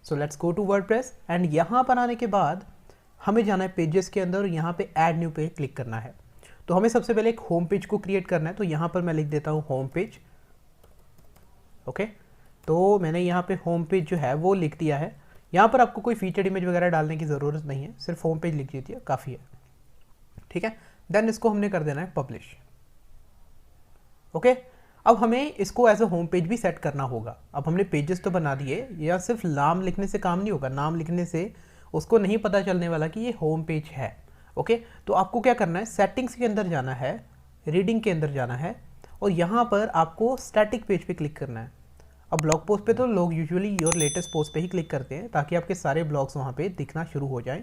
So let's go to WordPress and यहाँ पर आने के बाद हमें जाना है पेजेस के अंदर और यहाँ पे ऐड न्यू पे क्लिक करना है। तो हमें सबसे पहले एक होम पेज को क्रिएट करना है। तो यहाँ पर मैं लिख देता हूँ होम पेज। ओके, तो मैंने यहाँ पे होम पेज जो है वो लिख दिया है। यहाँ पर आपको कोई फीचर्ड इमेज वगैरह डालने की ज़रूरत नहीं है, सिर्फ होम पेज लिख दीजिए, काफ़ी है। ठीक है, देन इसको हमने कर देना है पब्लिश। ओके, अब हमें इसको एज अ होम पेज भी सेट करना होगा। अब हमने पेजेस तो बना दिए, या सिर्फ नाम लिखने से काम नहीं होगा। नाम लिखने से उसको नहीं पता चलने वाला कि ये होम पेज है। ओके, तो आपको क्या करना है, सेटिंग्स के अंदर जाना है, रीडिंग के अंदर जाना है और यहाँ पर आपको स्टैटिक पेज पे क्लिक करना है। अब ब्लॉग पोस्ट पे तो लोग यूजुअली योर लेटेस्ट पोस्ट पे ही क्लिक करते हैं ताकि आपके सारे ब्लॉग्स वहाँ पे दिखना शुरू हो जाएं।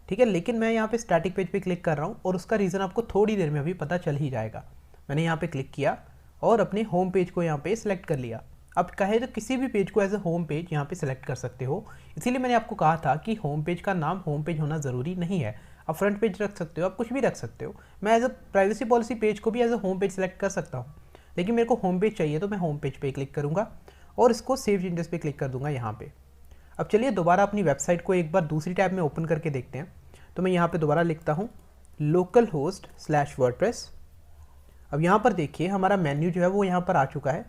ठीक है, लेकिन मैं यहाँ पे स्टैटिक पेज पे क्लिक कर रहा हूँ और उसका रीज़न आपको थोड़ी देर में अभी पता चल ही जाएगा। मैंने यहाँ पे क्लिक किया और अपने होम पेज को यहाँ पे सिलेक्ट कर लिया। अब कहे तो किसी भी पेज को एज ए होम पेज यहाँ पे सिलेक्ट कर सकते हो। इसीलिए मैंने आपको कहा था कि होम पेज का नाम होम पेज होना ज़रूरी नहीं है। आप फ्रंट पेज रख सकते हो, आप कुछ भी रख सकते हो। मैं as a privacy policy page को भी as a home page select कर सकता हूँ, लेकिन मेरे को होम पेज चाहिए तो मैं होम पेज पे क्लिक करूँगा और इसको सेव चेंजेस पे क्लिक कर दूंगा यहाँ पे। अब चलिए दोबारा अपनी वेबसाइट को एक बार दूसरी टैब में ओपन करके देखते हैं। तो मैं यहाँ पे दोबारा लिखता हूँ localhost/wordpress। अब यहाँ पर देखिए हमारा मेन्यू जो है वो यहाँ पर आ चुका है।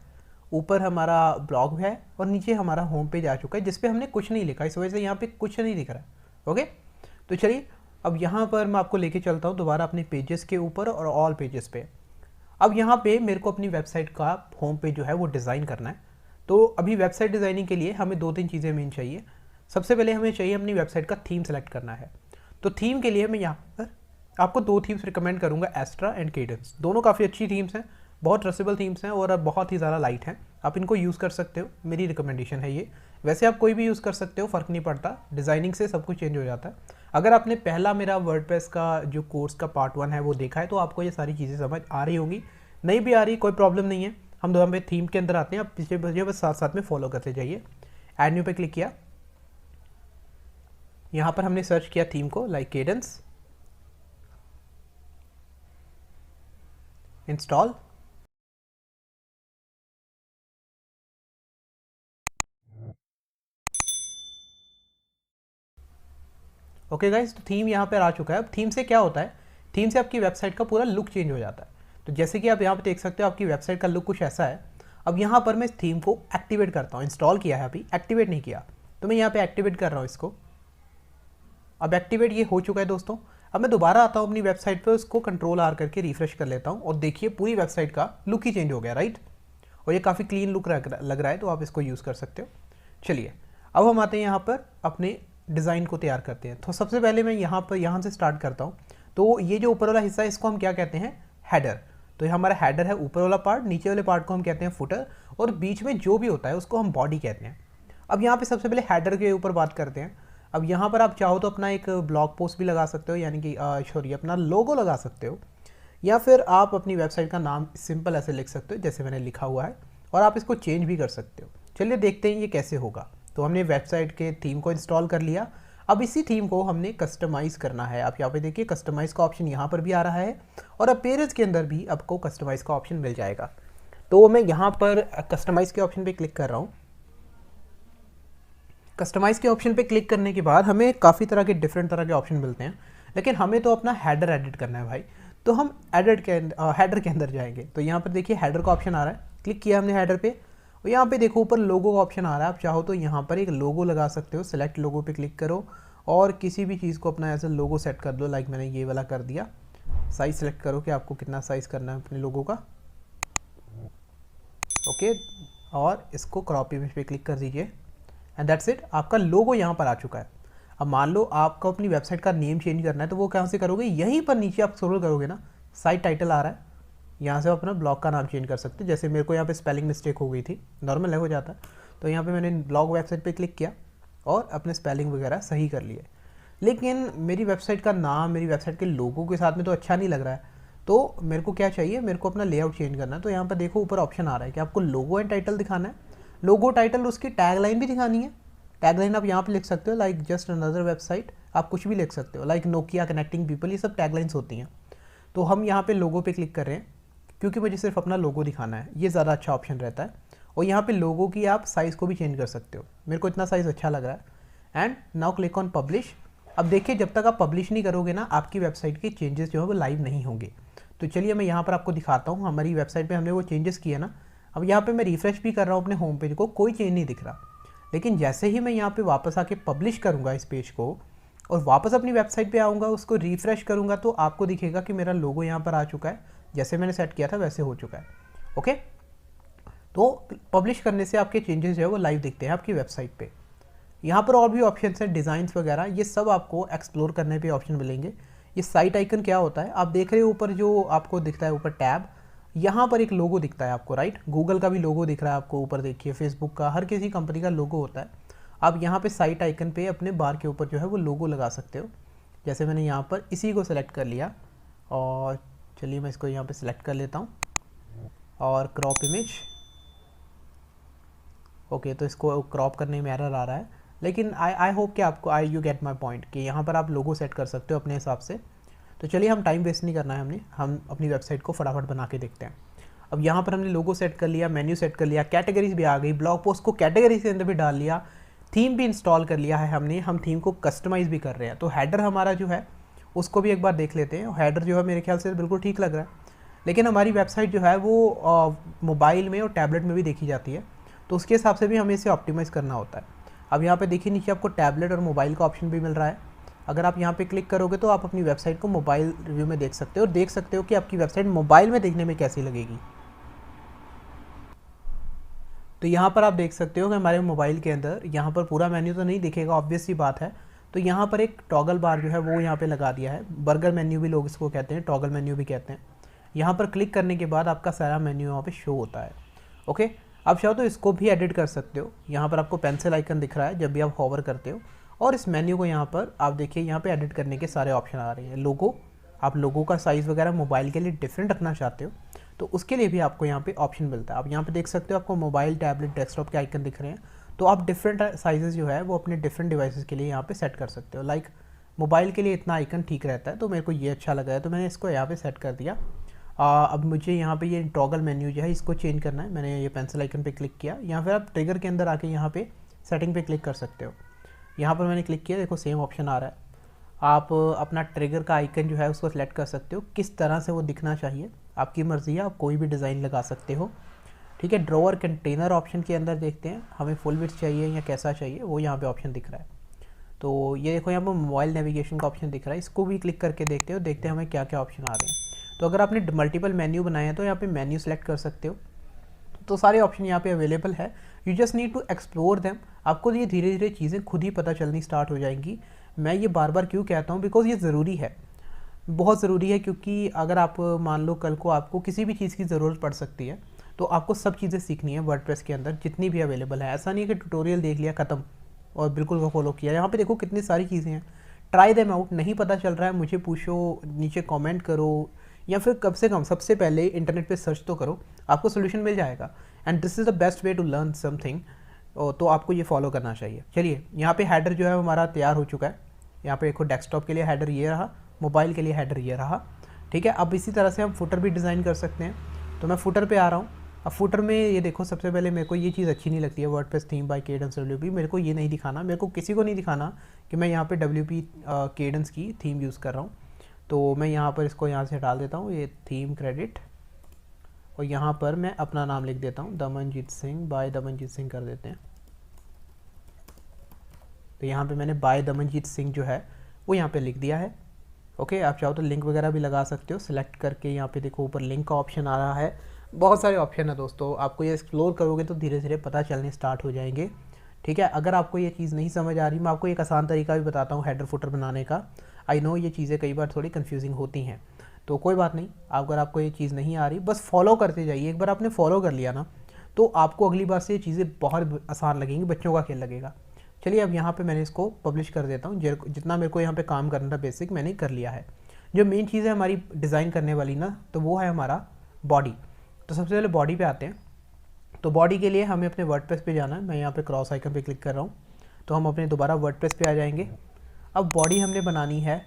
ऊपर हमारा ब्लॉग है और नीचे हमारा होम पेज आ चुका है, जिसपे हमने कुछ नहीं लिखा, इस वजह से यहाँ पे कुछ नहीं दिख रहा है। ओके, तो चलिए अब यहाँ पर मैं आपको लेके चलता हूँ दोबारा अपने पेजेस के ऊपर और ऑल पेजेस पे। अब यहाँ पे मेरे को अपनी वेबसाइट का होम पेज जो है वो डिज़ाइन करना है। तो अभी वेबसाइट डिज़ाइनिंग के लिए हमें दो तीन चीज़ें मेन चाहिए। सबसे पहले हमें चाहिए अपनी वेबसाइट का थीम सेलेक्ट करना है। तो थीम के लिए मैं यहाँ पर आपको दो थीम्स रिकमेंड करूँगा, एस्ट्रा एंड केडेंस। दोनों काफ़ी अच्छी थीम्स हैं, बहुत ट्रस्टेबल थीम्स हैं और बहुत ही ज़्यादा लाइट हैं। आप इनको यूज़ कर सकते हो, मेरी रिकमेंडेशन है ये। वैसे आप कोई भी यूज़ कर सकते हो, फ़र्क नहीं पड़ता, डिज़ाइनिंग से सब कुछ चेंज हो जाता है। अगर आपने पहला मेरा वर्डप्रेस का जो कोर्स का पार्ट 1 है वो देखा है तो आपको ये सारी चीज़ें समझ आ रही होंगी। नहीं भी आ रही कोई प्रॉब्लम नहीं है, हम दोनों पे थीम के अंदर आते हैं। आप पिछले बजे बस साथ साथ में फॉलो करते जाइए। ऐड न्यू पे क्लिक किया, यहाँ पर हमने सर्च किया थीम को, like cadence, install. Okay guys, तो थीम यहाँ पर आ चुका है। अब थीम से क्या होता है, थीम से आपकी वेबसाइट का पूरा लुक चेंज हो जाता है। तो जैसे कि आप यहाँ पे देख सकते हो आपकी वेबसाइट का लुक कुछ ऐसा है। अब यहाँ पर मैं इस थीम को एक्टिवेट करता हूँ, इंस्टॉल किया है अभी, एक्टिवेट नहीं किया, तो मैं यहाँ पे एक्टिवेट कर रहा हूँ इसको। अब एक्टिवेट ये हो चुका है दोस्तों। अब मैं दोबारा आता हूँ अपनी वेबसाइट पर, उसको कंट्रोल आर करके रिफ्रेश कर लेता हूँ और देखिए पूरी वेबसाइट का लुक ही चेंज हो गया, राइट। और ये काफ़ी क्लीन लुक लग रहा है, तो आप इसको यूज़ कर सकते हो। चलिए अब हम आते हैं यहाँ पर अपने डिज़ाइन को तैयार करते हैं। तो सबसे पहले मैं यहाँ से स्टार्ट करता हूँ। तो ये जो ऊपर वाला हिस्सा है इसको हम क्या कहते हैं, हेडर। तो ये हमारा हेडर है, ऊपर वाला पार्ट। नीचे वाले पार्ट को हम कहते हैं फुटर, और बीच में जो भी होता है उसको हम बॉडी कहते हैं। अब यहाँ पे सबसे पहले हेडर के ऊपर बात करते हैं। अब यहाँ पर आप चाहो तो अपना एक ब्लॉग पोस्ट भी लगा सकते हो, यानी कि सॉरी अपना लोगो लगा सकते हो, या फिर आप अपनी वेबसाइट का नाम सिंपल ऐसे लिख सकते हो जैसे मैंने लिखा हुआ है, और आप इसको चेंज भी कर सकते हो। चलिए देखते हैं ये कैसे होगा। तो हमने वेबसाइट के थीम को इंस्टॉल कर लिया। अब इसी थीम को हमने कस्टमाइज़ करना है। आप यहाँ पे देखिए कस्टमाइज़ का ऑप्शन यहाँ पर भी आ रहा है, और अपीयरेंस के अंदर भी आपको कस्टमाइज़ का ऑप्शन मिल जाएगा। तो मैं यहाँ पर कस्टमाइज़ के ऑप्शन पे क्लिक कर रहा हूँ। कस्टमाइज़ के ऑप्शन पे क्लिक करने के बाद हमें काफ़ी तरह के डिफरेंट तरह के ऑप्शन मिलते हैं, लेकिन हमें तो अपना हेडर एडिट करना है भाई। तो हम हेडर के अंदर जाएंगे। तो यहाँ पर देखिए हेडर का ऑप्शन आ रहा है, क्लिक किया हमने हेडर पे, और यहाँ पे देखो ऊपर लोगो का ऑप्शन आ रहा है। आप चाहो तो यहाँ पर एक लोगो लगा सकते हो। सेलेक्ट लोगो पे क्लिक करो और किसी भी चीज़ को अपना ऐसा लोगो सेट कर दो, लाइक मैंने ये वाला कर दिया। साइज़ सेलेक्ट करो कि आपको कितना साइज़ करना है अपने लोगो का, ओके, और इसको क्रॉप इमेज पे क्लिक कर दीजिए, एंड दैट्स इट। आपका लोगो यहाँ पर आ चुका है। अब मान लो आपको अपनी वेबसाइट का नेम चेंज करना है, तो वो कहाँ से करोगे, यहीं पर नीचे आप स्क्रॉल करोगे ना, साइट टाइटल आ रहा है, यहाँ से आप अपना ब्लॉग का नाम चेंज कर सकते हैं। जैसे मेरे को यहाँ पे स्पेलिंग मिस्टेक हो गई थी, नॉर्मल है, हो जाता है। तो यहाँ पे मैंने ब्लॉग वेबसाइट पे क्लिक किया और अपने स्पेलिंग वगैरह सही कर लिए। लेकिन मेरी वेबसाइट का नाम मेरी वेबसाइट के लोगों के साथ में तो अच्छा नहीं लग रहा है। तो मेरे को क्या चाहिए, मेरे को अपना लेआउट चेंज करना है। तो यहाँ पर देखो ऊपर ऑप्शन आ रहा है कि आपको लोगो एंड टाइटल दिखाना है। लोगो, टाइटल, उसकी टैगलाइन भी दिखानी है। टैगलाइन आप यहाँ पे लिख सकते हो, लाइक जस्ट अनदर वेबसाइट, आप कुछ भी लिख सकते हो, लाइक नोकिया कनेक्टिंग पीपल, ये सब टैगलाइंस होती हैं। तो हम यहाँ पे लोगो पे क्लिक कर रहे हैं क्योंकि मुझे सिर्फ अपना लोगो दिखाना है, ये ज़्यादा अच्छा ऑप्शन रहता है। और यहाँ पे लोगो की आप साइज़ को भी चेंज कर सकते हो। मेरे को इतना साइज़ अच्छा लग रहा है। And now click on publish. अब देखिए जब तक आप पब्लिश नहीं करोगे ना, आपकी वेबसाइट के चेंजेस जो है वो लाइव नहीं होंगे। तो चलिए मैं यहाँ पर आपको दिखाता हूँ। हमारी वेबसाइट पर हमने वो चेंजेस किए ना। अब यहाँ पर मैं रिफ्रेश भी कर रहा हूँ अपने होम पेज को, कोई चेंज नहीं दिख रहा। लेकिन जैसे ही मैं यहाँ पे वापस आके पब्लिश करूँगा इस पेज को और वापस अपनी वेबसाइट पे आऊँगा, उसको रिफ़्रेश करूँगा, तो आपको दिखेगा कि मेरा लोगो यहाँ पर आ चुका है। जैसे मैंने सेट किया था वैसे हो चुका है। ओके, तो पब्लिश करने से आपके चेंजेस जो है वो लाइव दिखते हैं आपकी वेबसाइट पे। यहाँ पर और भी ऑप्शन हैं, डिज़ाइंस वगैरह, ये सब आपको एक्सप्लोर करने पे ऑप्शन मिलेंगे। ये साइट आइकन क्या होता है, आप देख रहे हो ऊपर जो आपको दिखता है ऊपर टैब, यहाँ पर एक लोगो दिखता है आपको, राइट। गूगल का भी लोगो दिख रहा है आपको ऊपर, देखिए फेसबुक का, हर किसी कंपनी का लोगो होता है। आप यहाँ पे साइट आइकन पे अपने बार के ऊपर जो है वो लोगो लगा सकते हो। जैसे मैंने यहाँ पर इसी को सेलेक्ट कर लिया, और चलिए मैं इसको यहाँ पे सेलेक्ट कर लेता हूँ और क्रॉप इमेज। ओके, तो इसको क्रॉप करने में एरर आ रहा है, लेकिन आई होप कि आपको यू गेट माई पॉइंट कि यहाँ पर आप लोगो सेट कर सकते हो अपने हिसाब से। तो चलिए हम टाइम वेस्ट नहीं करना है, हम अपनी वेबसाइट को फटाफट बना के देखते हैं। अब यहाँ पर हमने लोगो सेट कर लिया, मेन्यू सेट कर लिया, कैटेगरीज भी आ गई, ब्लॉग पोस्ट को कैटेगरीज के अंदर भी डाल लिया, थीम भी इंस्टॉल कर लिया है हमने। हम थीम को कस्टमाइज़ भी कर रहे हैं। तो हेडर हमारा जो है उसको भी एक बार देख लेते हैं। हेडर जो है मेरे ख्याल से बिल्कुल ठीक लग रहा है, लेकिन हमारी वेबसाइट जो है वो मोबाइल में और टैबलेट में भी देखी जाती है, तो उसके हिसाब से भी हमें इसे ऑप्टिमाइज़ करना होता है। अब यहाँ पे देखिए नीचे आपको टैबलेट और मोबाइल का ऑप्शन भी मिल रहा है। अगर आप यहाँ पे क्लिक करोगे तो आप अपनी वेबसाइट को मोबाइल रिव्यू में देख सकते हो, और देख सकते हो कि आपकी वेबसाइट मोबाइल में देखने में कैसी लगेगी। तो यहाँ पर आप देख सकते हो कि हमारे मोबाइल के अंदर यहाँ पर पूरा मेन्यू तो नहीं दिखेगा, ऑब्वियस सी बात है। तो यहाँ पर एक टॉगल बार जो है वो यहाँ पे लगा दिया है। बर्गर मेन्यू भी लोग इसको कहते हैं, टॉगल मेन्यू भी कहते हैं। यहाँ पर क्लिक करने के बाद आपका सारा मेन्यू यहाँ पे शो होता है। ओके, आप चाहो तो इसको भी एडिट कर सकते हो। यहाँ पर आपको पेंसिल आइकन दिख रहा है जब भी आप होवर करते हो, और इस मेन्यू को यहाँ पर आप देखिए, यहाँ पे एडिट करने के सारे ऑप्शन आ रहे हैं। लोगो, आप लोगों का साइज़ वगैरह मोबाइल के लिए डिफरेंट रखना चाहते हो तो उसके लिए भी आपको यहाँ पे ऑप्शन मिलता है। आप यहाँ पे देख सकते हो आपको मोबाइल, टैबलेट, डेस्कटॉप के आइकन दिख रहे हैं, तो आप डिफरेंट साइजेस जो है वो अपने डिफरेंट डिवाइसेस के लिए यहाँ पे सेट कर सकते हो। लाइक मोबाइल के लिए इतना आइकन ठीक रहता है, तो मेरे को ये अच्छा लगा है तो मैंने इसको यहाँ पे सेट कर दिया। अब मुझे यहाँ पे ये टॉगल मेन्यू जो है इसको चेंज करना है। मैंने ये पेंसिल आइकन पे क्लिक किया, या फिर आप ट्रिगर के अंदर आके यहाँ पे सेटिंग पे क्लिक कर सकते हो। यहाँ पर मैंने क्लिक किया, देखो सेम ऑप्शन आ रहा है। आप अपना ट्रिगर का आइकन जो है उसको सिलेक्ट कर सकते हो, किस तरह से वो दिखना चाहिए आपकी मर्ज़ी है, आप कोई भी डिज़ाइन लगा सकते हो। ठीक है, ड्रॉअर कंटेनर ऑप्शन के अंदर देखते हैं हमें फुल विड्थ चाहिए या कैसा चाहिए, वो यहाँ पे ऑप्शन दिख रहा है। तो ये देखो यहाँ पर मोबाइल नेविगेशन का ऑप्शन दिख रहा है, इसको भी क्लिक करके देखते हो, देखते हैं हमें क्या क्या ऑप्शन आ रहे हैं। तो अगर आपने मल्टीपल मेन्यू बनाए हैं तो यहाँ पे मेन्यू सेलेक्ट कर सकते हो। तो सारे ऑप्शन यहाँ पे अवेलेबल है, you just need to explore them. आपको ये धीरे धीरे चीज़ें खुद ही पता चलनी स्टार्ट हो जाएंगी। मैं ये बार बार क्यों कहता हूँ, बिकॉज ये ज़रूरी है, बहुत ज़रूरी है। क्योंकि अगर आप मान लो कल को आपको किसी भी चीज़ की ज़रूरत पड़ सकती है, तो आपको सब चीज़ें सीखनी है वर्डप्रेस के अंदर जितनी भी अवेलेबल है। ऐसा नहीं है कि ट्यूटोरियल देख लिया ख़त्म और बिल्कुल वो फॉलो किया। यहाँ पे देखो कितनी सारी चीज़ें हैं, ट्राई देम आउट। नहीं पता चल रहा है मुझे पूछो, नीचे कमेंट करो, या फिर कम से कम सबसे पहले इंटरनेट पे सर्च तो करो, आपको सोल्यूशन मिल जाएगा। And this is the best way to learn something, तो आपको ये फॉलो करना चाहिए। चलिए, यहाँ पे हेडर जो है हमारा तैयार हो चुका है। यहाँ पे देखो डेस्कटॉप के लिए हेडर ये रहा, मोबाइल के लिए हेडर ये रहा। ठीक है, अब इसी तरह से हम फुटर भी डिज़ाइन कर सकते हैं। तो मैं फुटर पे आ रहा हूँ। अब फुटर में ये देखो, सबसे पहले मेरे को ये चीज़ अच्छी नहीं लगती है, WordPress theme by Kadence WP। मेरे को ये नहीं दिखाना, मेरे को किसी को नहीं दिखाना कि मैं यहाँ पे WP केडेंस की थीम यूज़ कर रहा हूँ। तो मैं यहाँ पर इसको यहाँ से डाल देता हूँ, ये थीम क्रेडिट, और यहाँ पर मैं अपना नाम लिख देता हूँ, दमनजीत सिंह, बाय दमनजीत सिंह कर देते हैं। तो यहाँ पे मैंने बाय दमनजीत सिंह जो है वो यहाँ पे लिख दिया है। ओके, आप चाहो तो लिंक वगैरह भी लगा सकते हो, सिलेक्ट करके यहाँ पे देखो ऊपर लिंक का ऑप्शन आ रहा है। बहुत सारे ऑप्शन है दोस्तों, आपको ये एक्सप्लोर करोगे तो धीरे धीरे पता चलने स्टार्ट हो जाएंगे। ठीक है, अगर आपको ये चीज़ नहीं समझ आ रही, मैं आपको एक आसान तरीका भी बताता हूँ हेडर फुटर बनाने का। आई नो ये चीज़ें कई बार थोड़ी कन्फ्यूजिंग होती हैं, तो कोई बात नहीं, अगर आपको ये चीज़ नहीं आ रही बस फॉलो करते जाइए। एक बार आपने फॉलो कर लिया ना, तो आपको अगली बार से ये चीज़ें बहुत आसान लगेंगी, बच्चों का खेल लगेगा। चलिए, अब यहाँ पे मैंने इसको पब्लिश कर देता हूँ। जितना मेरे को यहाँ पे काम करना था बेसिक मैंने कर लिया है। जो मेन चीज़ है हमारी डिज़ाइन करने वाली ना, तो वो है हमारा बॉडी। तो सबसे पहले बॉडी पे आते हैं। तो बॉडी के लिए हमें अपने वर्डप्रेस पे जाना है। मैं यहाँ पे क्रॉस आइकन पे क्लिक कर रहा हूँ, तो हम अपने दोबारा वर्डप्रेस पे आ जाएंगे। अब बॉडी हमने बनानी है,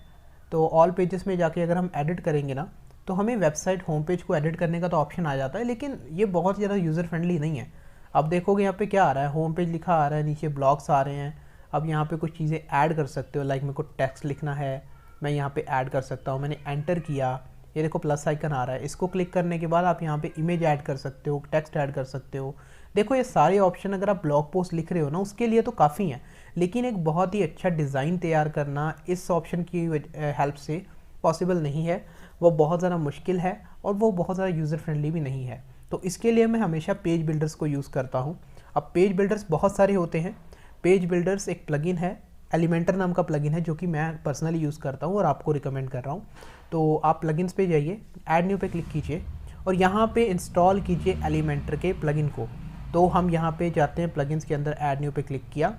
तो ऑल पेजेस में जाके अगर हम एडिट करेंगे ना, तो हमें वेबसाइट होम पेज को एडिट करने का तो ऑप्शन आ जाता है, लेकिन ये बहुत ज़्यादा यूज़र फ्रेंडली नहीं है। अब देखोगे यहाँ पे क्या आ रहा है, होम पेज लिखा आ रहा है, नीचे ब्लॉग्स आ रहे हैं। अब यहाँ पे कुछ चीज़ें ऐड कर सकते हो, लाइक मेरे को टेक्स्ट लिखना है, मैं यहाँ पे ऐड कर सकता हूँ। मैंने एंटर किया, ये देखो प्लस आइकन आ रहा है, इसको क्लिक करने के बाद आप यहाँ पे इमेज ऐड कर सकते हो, टेक्स्ट ऐड कर सकते हो। देखो ये सारे ऑप्शन अगर आप ब्लॉग पोस्ट लिख रहे हो ना, उसके लिए तो काफ़ी हैं, लेकिन एक बहुत ही अच्छा डिज़ाइन तैयार करना इस ऑप्शन की हेल्प से पॉसिबल नहीं है। वो बहुत ज़्यादा मुश्किल है और वो बहुत ज़्यादा यूज़र फ्रेंडली भी नहीं है। तो इसके लिए मैं हमेशा पेज बिल्डर्स को यूज़ करता हूँ। अब पेज बिल्डर्स बहुत सारे होते हैं। पेज बिल्डर्स एक प्लगइन है, एलिमेंटर नाम का प्लगइन है, जो कि मैं पर्सनली यूज़ करता हूँ और आपको रिकमेंड कर रहा हूँ। तो आप प्लगइन्स पे जाइए, ऐड न्यू पे क्लिक कीजिए और यहाँ पे इंस्टॉल कीजिए एलिमेंटर के प्लगइन को। तो हम यहाँ पे जाते हैं प्लगइन्स के अंदर, ऐड न्यू पे क्लिक किया।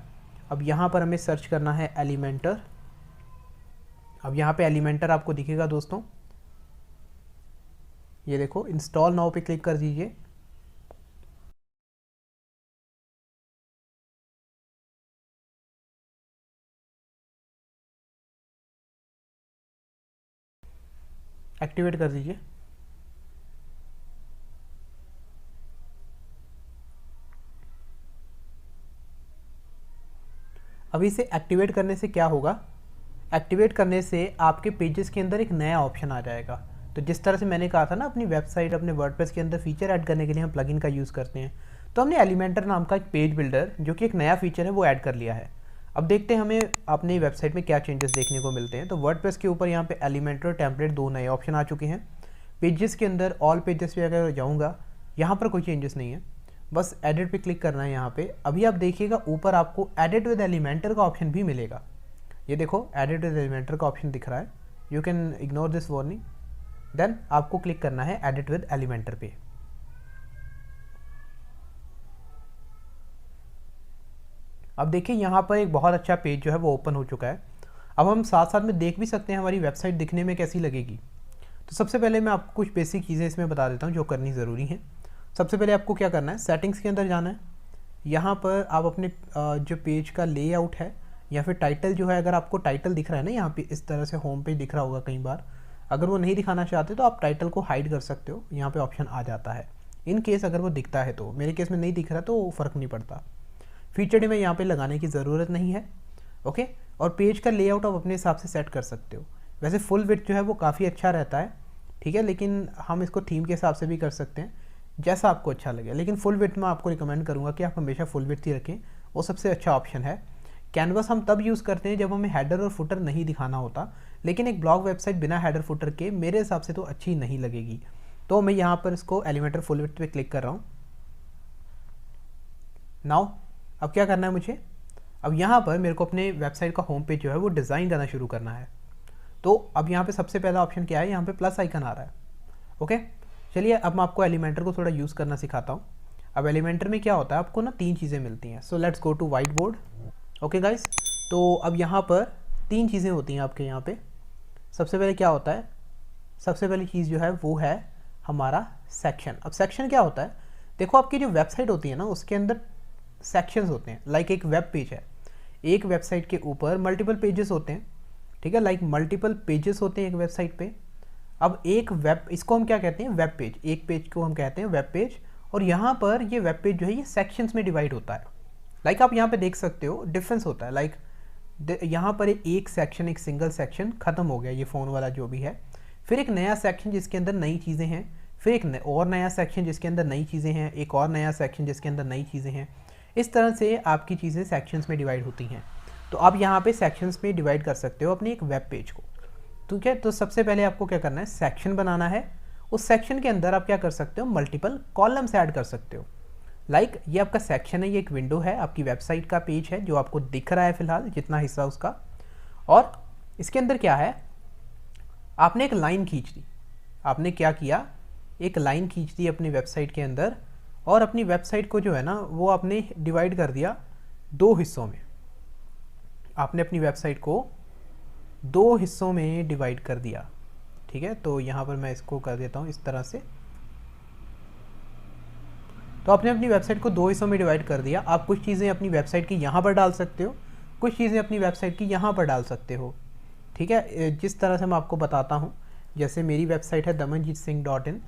अब यहाँ पर हमें सर्च करना है एलिमेंटर। अब यहाँ पे एलिमेंटर आपको दिखेगा दोस्तों, ये देखो इंस्टॉल नाउ पे क्लिक कर दीजिए। एक्टिवेट कर दीजिए। अभी इसे एक्टिवेट करने से क्या होगा, एक्टिवेट करने से आपके पेजेस के अंदर एक नया ऑप्शन आ जाएगा। तो जिस तरह से मैंने कहा था ना, अपनी वेबसाइट, अपने वर्डप्रेस के अंदर फीचर ऐड करने के लिए हम प्लगइन का यूज़ करते हैं, तो हमने एलिमेंटर नाम का एक पेज बिल्डर, जो कि एक नया फीचर है, वो ऐड कर लिया है। अब देखते हैं हमें अपनी वेबसाइट में क्या चेंजेस देखने को मिलते हैं। तो वर्डप्रेस के ऊपर यहाँ पे एलिमेंटर और टेम्पलेट दो नए ऑप्शन आ चुके हैं। पेजेस के अंदर ऑल पेजेस पे अगर जाऊँगा, यहाँ पर कोई चेंजेस नहीं है, बस एडिट पे क्लिक करना है यहाँ पे। अभी आप देखिएगा ऊपर आपको एडिट विद एलिमेंटर का ऑप्शन भी मिलेगा। ये देखो एडिट विद एलिमेंटर का ऑप्शन दिख रहा है, you can ignore this warning. Then आपको क्लिक करना है एडिट विद एलिमेंटर पे। अब देखिए यहाँ पर एक बहुत अच्छा पेज जो है वो ओपन हो चुका है। अब हम साथ साथ में देख भी सकते हैं हमारी वेबसाइट दिखने में कैसी लगेगी। तो सबसे पहले मैं आपको कुछ बेसिक चीज़ें इसमें बता देता हूँ जो करनी ज़रूरी है। सबसे पहले आपको क्या करना है, सेटिंग्स के अंदर जाना है। यहाँ पर आप अपने जो पेज का लेआउट है या फिर टाइटल जो है, अगर आपको टाइटल दिख रहा है ना यहाँ पे इस तरह से होम पेज दिख रहा होगा कई बार, अगर वो नहीं दिखाना चाहते तो आप टाइटल को हाइड कर सकते हो, यहाँ पे ऑप्शन आ जाता है। इन केस अगर वो दिखता है तो, मेरे केस में नहीं दिख रहा तो फ़र्क नहीं पड़ता। फीचर्ड में यहाँ पे लगाने की ज़रूरत नहीं है। ओके, और पेज का लेआउट आप अपने हिसाब से सेट कर सकते हो। वैसे फुल विड्थ जो है वो काफ़ी अच्छा रहता है, ठीक है, लेकिन हम इसको थीम के हिसाब से भी कर सकते हैं, जैसा आपको अच्छा लगे। लेकिन फुल विड्थ में आपको रिकमेंड करूँगा कि आप हमेशा फुल विड्थ ही रखें, वो सबसे अच्छा ऑप्शन है। कैनवस हम तब यूज़ करते हैं जब हमें हेडर और फुटर नहीं दिखाना होता, लेकिन एक ब्लॉग वेबसाइट बिना हेडर फुटर के मेरे हिसाब से तो अच्छी नहीं लगेगी। तो मैं यहाँ पर इसको एलिमेंटर फुल विड्थ पे क्लिक कर रहा हूँ। नाउ अब क्या करना है मुझे, अब यहाँ पर मेरे को अपने वेबसाइट का होम पेज जो है वो डिज़ाइन करना शुरू करना है। तो अब यहाँ पे सबसे पहला ऑप्शन क्या है, यहाँ पे प्लस आइकन आ रहा है। ओके, चलिए अब मैं आपको एलिमेंटर को थोड़ा यूज़ करना सिखाता हूँ। अब एलिमेंटर में क्या होता है, आपको ना 3 चीज़ें मिलती हैं। So let's go to whiteboard. Okay guys, तो अब यहाँ पर 3 चीज़ें होती हैं आपके यहाँ पे। सबसे पहले क्या होता है, सबसे पहली चीज़ जो है वो है हमारा सेक्शन। अब सेक्शन क्या होता है, देखो आपकी जो वेबसाइट होती है ना उसके अंदर सेक्शंस होते हैं। लाइक एक वेब पेज है, एक वेबसाइट के ऊपर मल्टीपल पेजेस होते हैं, ठीक है, लाइक मल्टीपल पेजेस होते हैं एक वेबसाइट पे। अब एक वेब, इसको हम क्या कहते हैं, वेब पेज, एक पेज को हम कहते हैं वेब पेज। और यहाँ पर ये वेब पेज जो है ये सेक्शंस में डिवाइड होता है। लाइक आप यहाँ पे देख सकते हो डिफरेंस होता है। लाइक यहाँ पर एक सेक्शन, एक सिंगल सेक्शन ख़त्म हो गया, ये फ़ोन वाला जो भी है, फिर एक नया सेक्शन जिसके अंदर नई चीज़ें हैं, फिर एक और नया सेक्शन जिसके अंदर नई चीज़ें हैं, एक और नया सेक्शन जिसके अंदर नई चीज़ें हैं। इस तरह से आपकी चीज़ें सेक्शंस में डिवाइड होती हैं। तो आप यहाँ पे सेक्शंस में डिवाइड कर सकते हो अपनी एक वेब पेज को, ठीक है। तो सबसे पहले आपको क्या करना है, सेक्शन बनाना है। उस सेक्शन के अंदर आप क्या कर सकते हो, मल्टीपल कॉलम्स ऐड कर सकते हो। लाइक ये आपका सेक्शन है, ये एक विंडो है, आपकी वेबसाइट का पेज है जो आपको दिख रहा है फिलहाल जितना हिस्सा उसका। और इसके अंदर क्या है, आपने एक लाइन खींच दी। आपने क्या किया, एक लाइन खींच दी अपनी वेबसाइट के अंदर, और अपनी वेबसाइट को जो है ना वो आपने डिवाइड कर दिया 2 हिस्सों में। आपने अपनी वेबसाइट को 2 हिस्सों में डिवाइड कर दिया, ठीक है। तो यहाँ पर मैं इसको कर देता हूँ इस तरह से। तो आपने अपनी वेबसाइट को 2 हिस्सों में डिवाइड कर दिया। आप कुछ चीज़ें अपनी वेबसाइट की यहाँ पर डाल सकते हो, कुछ चीज़ें अपनी वेबसाइट की यहाँ पर डाल सकते हो, ठीक है। जिस तरह से मैं आपको बताता हूँ, जैसे मेरी वेबसाइट है damanjeetsingh.in।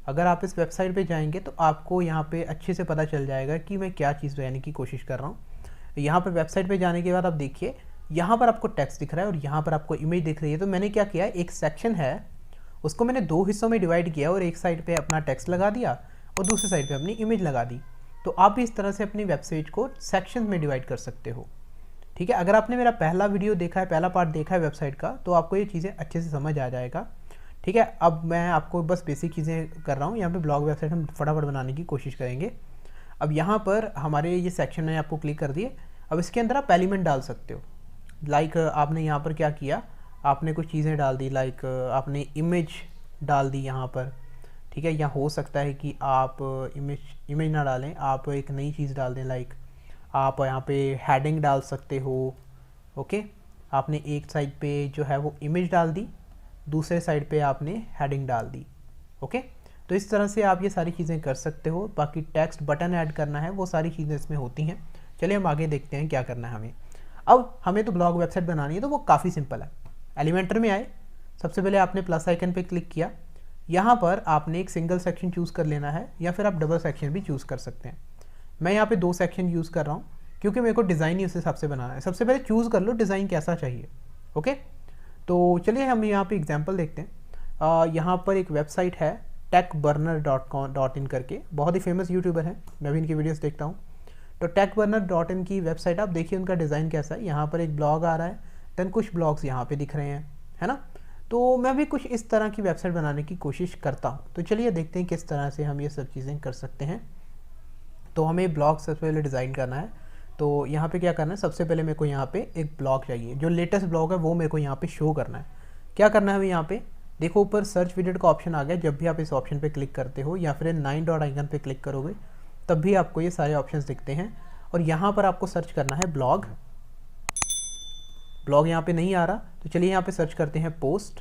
अगर आप इस वेबसाइट पे जाएंगे तो आपको यहाँ पे अच्छे से पता चल जाएगा कि मैं क्या चीज़ बताने की कोशिश कर रहा हूँ। यहाँ पर वेबसाइट पे जाने के बाद आप देखिए, यहाँ पर आपको टेक्स्ट दिख रहा है और यहाँ पर आपको इमेज दिख रही है। तो मैंने क्या किया, एक सेक्शन है उसको मैंने 2 हिस्सों में डिवाइड किया और एक साइड पे अपना टेक्स्ट लगा दिया और दूसरी साइड पे अपनी इमेज लगा दी। तो आप भी इस तरह से अपनी वेबसाइट को सेक्शन में डिवाइड कर सकते हो, ठीक है। अगर आपने मेरा पहला वीडियो देखा है, पहला पार्ट देखा है वेबसाइट का, तो आपको ये चीज़ें अच्छे से समझ आ जाएगा, ठीक है। अब मैं आपको बस बेसिक चीज़ें कर रहा हूँ। यहाँ पे ब्लॉग वेबसाइट हम फटाफट बनाने की कोशिश करेंगे। अब यहाँ पर हमारे ये सेक्शन मैंने आपको क्लिक कर दिए। अब इसके अंदर आप एलिमेंट डाल सकते हो। लाइक आपने यहाँ पर क्या किया, आपने कुछ चीज़ें डाल दी, लाइक आपने इमेज डाल दी यहाँ पर, ठीक है। या हो सकता है कि आप इमेज ना डालें, आप एक नई चीज़ डाल दें। लाइक आप यहाँ पे हेडिंग डाल सकते हो, ओके। आपने एक साइड पे जो है वो इमेज डाल दी, दूसरे साइड पे आपने हेडिंग डाल दी, ओके। तो इस तरह से आप ये सारी चीज़ें कर सकते हो। बाकी टेक्स्ट बटन ऐड करना है, वो सारी चीज़ें इसमें होती हैं। चलिए हम आगे देखते हैं क्या करना है हमें। अब हमें तो ब्लॉग वेबसाइट बनानी है, तो वो काफ़ी सिंपल है। एलिमेंटर में आए, सबसे पहले आपने प्लस आइकन पे क्लिक किया। यहाँ पर आपने एक सिंगल सेक्शन चूज़ कर लेना है या फिर आप डबल सेक्शन भी चूज़ कर सकते हैं। मैं यहाँ पे 2 सेक्शन यूज़ कर रहा हूँ क्योंकि मेरे को डिज़ाइन ही उस हिसाब से बनाना है। सबसे पहले चूज़ कर लो डिज़ाइन कैसा चाहिए, ओके। तो चलिए हम यहाँ पे एग्जांपल देखते हैं। यहाँ पर एक वेबसाइट है techburner.in करके, बहुत ही फेमस यूट्यूबर है, मैं भी इनकी वीडियोस देखता हूँ। तो techburner.in की वेबसाइट आप देखिए उनका डिज़ाइन कैसा है। यहाँ पर एक ब्लॉग आ रहा है, देन कुछ ब्लॉग्स यहाँ पे दिख रहे हैं, है ना। तो मैं भी कुछ इस तरह की वेबसाइट बनाने की कोशिश करता हूँ। तो चलिए देखते हैं किस तरह से हम ये सब चीज़ें कर सकते हैं। तो हमें ब्लॉग सबसे पहले डिज़ाइन करना है। तो यहाँ पे क्या करना है, सबसे पहले मेरे को यहाँ पे एक ब्लॉग चाहिए, जो लेटेस्ट ब्लॉग है वो मेरे को यहाँ पे शो करना है। क्या करना है हमें, यहाँ पे देखो ऊपर सर्च विजेट का ऑप्शन आ गया। जब भी आप इस ऑप्शन पे क्लिक करते हो या फिर 9 डॉट आइकन पे क्लिक करोगे तब भी आपको ये सारे ऑप्शंस दिखते हैं। और यहाँ पर आपको सर्च करना है ब्लॉग। ब्लॉग यहाँ पे नहीं आ रहा, तो चलिए यहाँ पे सर्च करते हैं पोस्ट।